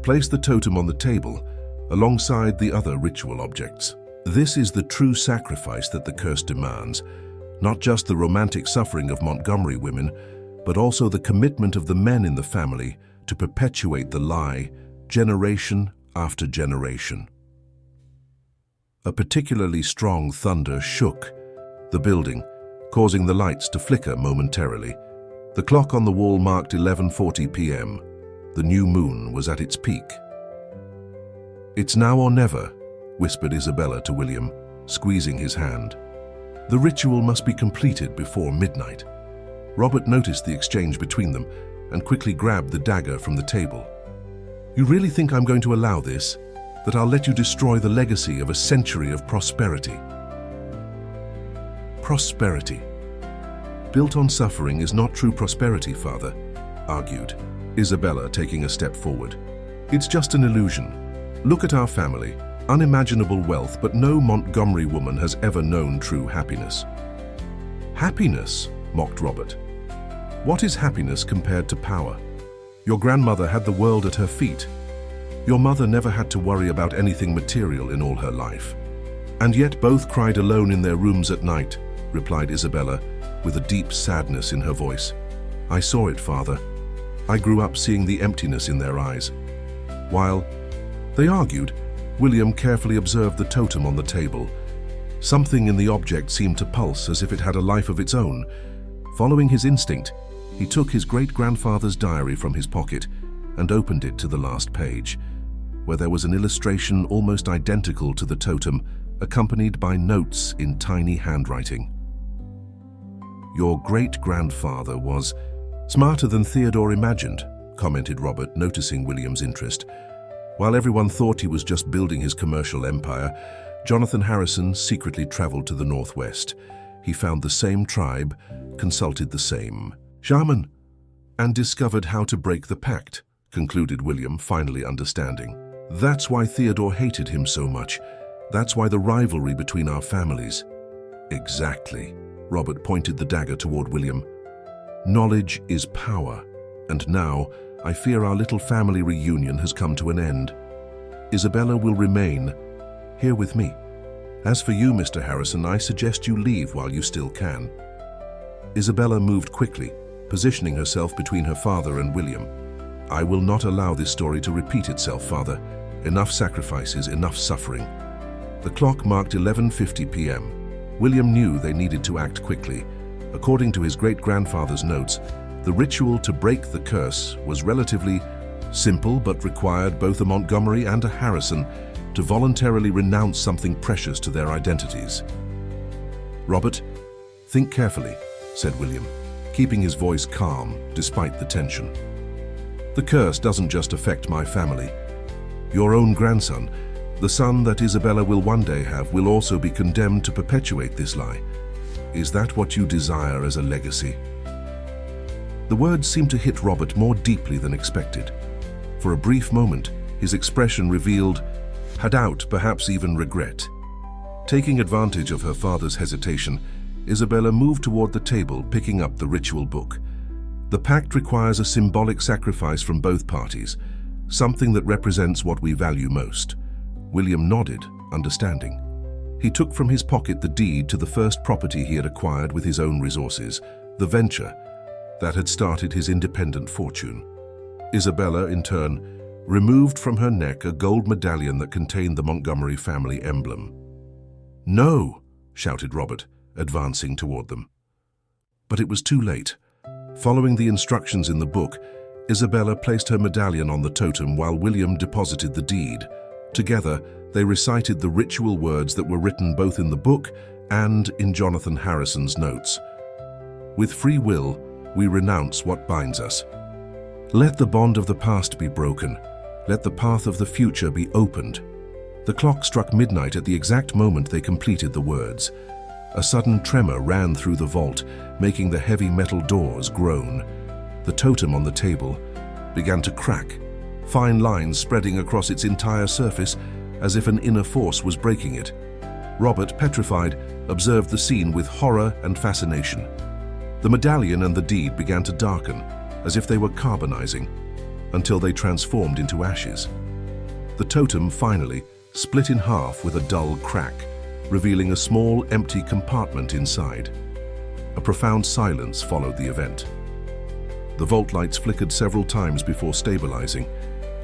placed the totem on the table, alongside the other ritual objects. This is the true sacrifice that the curse demands, not just the romantic suffering of Montgomery women, but also the commitment of the men in the family to perpetuate the lie, generation after generation. A particularly strong thunder shook the building, causing the lights to flicker momentarily. The clock on the wall marked 11:40 p.m. The new moon was at its peak. It's now or never, whispered Isabella to William, squeezing his hand. The ritual must be completed before midnight. Robert noticed the exchange between them and quickly grabbed the dagger from the table. You really think I'm going to allow this? That I'll let you destroy the legacy of a century of prosperity? Prosperity. Built on suffering is not true prosperity, Father, argued Isabella, taking a step forward. It's just an illusion. Look at our family. Unimaginable wealth, but no Montgomery woman has ever known true happiness. Happiness, mocked Robert. What is happiness compared to power? Your grandmother had the world at her feet. Your mother never had to worry about anything material in all her life. And yet both cried alone in their rooms at night, replied Isabella, with a deep sadness in her voice. I saw it, Father. I grew up seeing the emptiness in their eyes. While they argued, William carefully observed the totem on the table. Something in the object seemed to pulse as if it had a life of its own. Following his instinct, he took his great-grandfather's diary from his pocket and opened it to the last page, where there was an illustration almost identical to the totem, accompanied by notes in tiny handwriting. Your great-grandfather was smarter than Theodore imagined, commented Robert, noticing William's interest. While everyone thought he was just building his commercial empire, Jonathan Harrison secretly traveled to the northwest. He found the same tribe, consulted the same shaman, and discovered how to break the pact, concluded William, finally understanding. That's why Theodore hated him so much. That's why the rivalry between our families. Exactly. Robert pointed the dagger toward William. Knowledge is power, and now I fear our little family reunion has come to an end. Isabella will remain. here with me. As for you, Mr. Harrison, I suggest you leave while you still can." Isabella moved quickly, positioning herself between her father and William. "I will not allow this story to repeat itself, Father. Enough sacrifices, enough suffering." The clock marked 11:50 p.m. William knew they needed to act quickly. According to his great-grandfather's notes, the ritual to break the curse was relatively simple but required both a Montgomery and a Harrison to voluntarily renounce something precious to their identities. "Robert, think carefully," said William, keeping his voice calm despite the tension. "The curse doesn't just affect my family. Your own grandson, the son that Isabella will one day have, will also be condemned to perpetuate this lie. Is that what you desire as a legacy?" The words seemed to hit Robert more deeply than expected. For a brief moment, his expression revealed doubt, perhaps even regret. Taking advantage of her father's hesitation, Isabella moved toward the table, picking up the ritual book. The pact requires a symbolic sacrifice from both parties, something that represents what we value most. William nodded, understanding. He took from his pocket the deed to the first property he had acquired with his own resources, the venture that had started his independent fortune. Isabella, in turn, removed from her neck a gold medallion that contained the Montgomery family emblem. "No!" shouted Robert, advancing toward them. But it was too late. Following the instructions in the book, Isabella placed her medallion on the totem while William deposited the deed. Together, they recited the ritual words that were written both in the book and in Jonathan Harrison's notes. "With free will, we renounce what binds us. Let the bond of the past be broken. Let the path of the future be opened." The clock struck midnight at the exact moment they completed the words. A sudden tremor ran through the vault, making the heavy metal doors groan. The totem on the table began to crack, fine lines spreading across its entire surface as if an inner force was breaking it. Robert, petrified, observed the scene with horror and fascination. The medallion and the deed began to darken, as if they were carbonizing, until they transformed into ashes. The totem finally split in half with a dull crack, revealing a small, empty compartment inside. A profound silence followed the event. The vault lights flickered several times before stabilizing.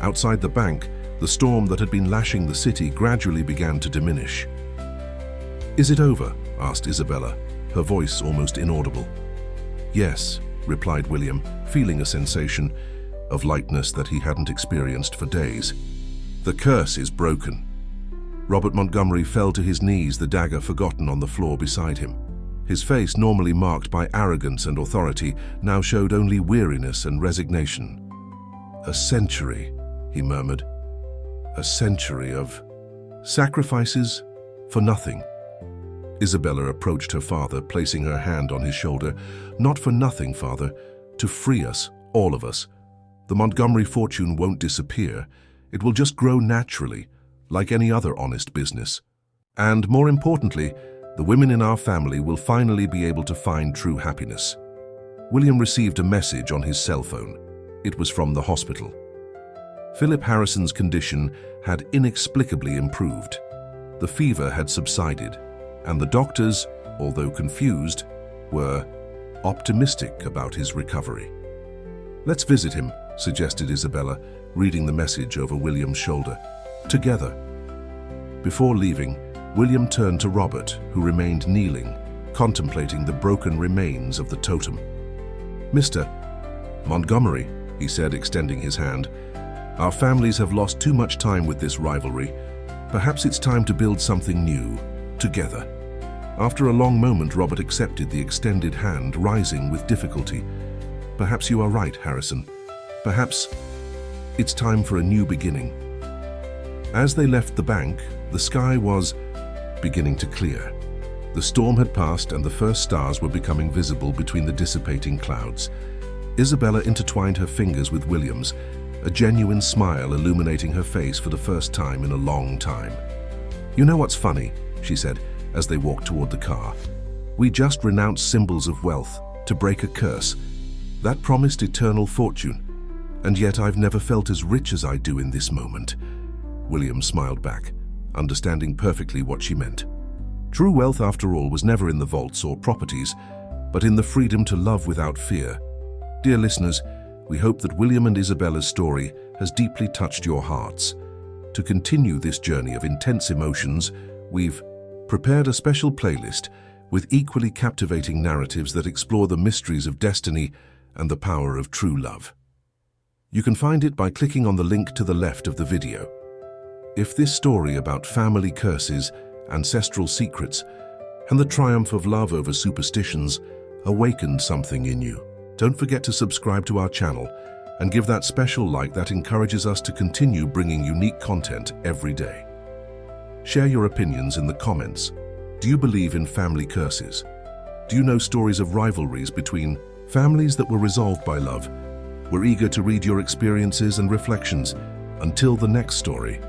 Outside the bank, the storm that had been lashing the city gradually began to diminish. "Is it over?" asked Isabella, her voice almost inaudible. "Yes," replied William, feeling a sensation of lightness that he hadn't experienced for days. "The curse is broken." Robert Montgomery fell to his knees, the dagger forgotten on the floor beside him. His face, normally marked by arrogance and authority, now showed only weariness and resignation. "A century," he murmured. "A century of sacrifices for nothing." Isabella approached her father, placing her hand on his shoulder. "Not for nothing, Father. To free us, all of us. The Montgomery fortune won't disappear. It will just grow naturally, like any other honest business. And more importantly, the women in our family will finally be able to find true happiness." William received a message on his cell phone. It was from the hospital. Philip Harrison's condition had inexplicably improved. The fever had subsided, and the doctors, although confused, were optimistic about his recovery. "Let's visit him," suggested Isabella, reading the message over William's shoulder. "Together." Before leaving, William turned to Robert, who remained kneeling, contemplating the broken remains of the totem. "Mr. Montgomery," he said, extending his hand, "our families have lost too much time with this rivalry. Perhaps it's time to build something new, together." After a long moment, Robert accepted the extended hand, rising with difficulty. "Perhaps you are right, Harrison. Perhaps it's time for a new beginning." As they left the bank, the sky was beginning to clear. The storm had passed and the first stars were becoming visible between the dissipating clouds. Isabella intertwined her fingers with William's, a genuine smile illuminating her face for the first time in a long time. "You know what's funny?" she said as they walked toward the car. "We just renounced symbols of wealth to break a curse. That promised eternal fortune, and yet I've never felt as rich as I do in this moment." William smiled back, understanding perfectly what she meant. True wealth, after all, was never in the vaults or properties, but in the freedom to love without fear. Dear listeners, we hope that William and Isabella's story has deeply touched your hearts. To continue this journey of intense emotions, we've prepared a special playlist with equally captivating narratives that explore the mysteries of destiny and the power of true love. You can find it by clicking on the link to the left of the video. If this story about family curses, ancestral secrets, and the triumph of love over superstitions awakened something in you, don't forget to subscribe to our channel and give that special like that encourages us to continue bringing unique content every day. Share your opinions in the comments. Do you believe in family curses? Do you know stories of rivalries between families that were resolved by love? We're eager to read your experiences and reflections. Until the next story.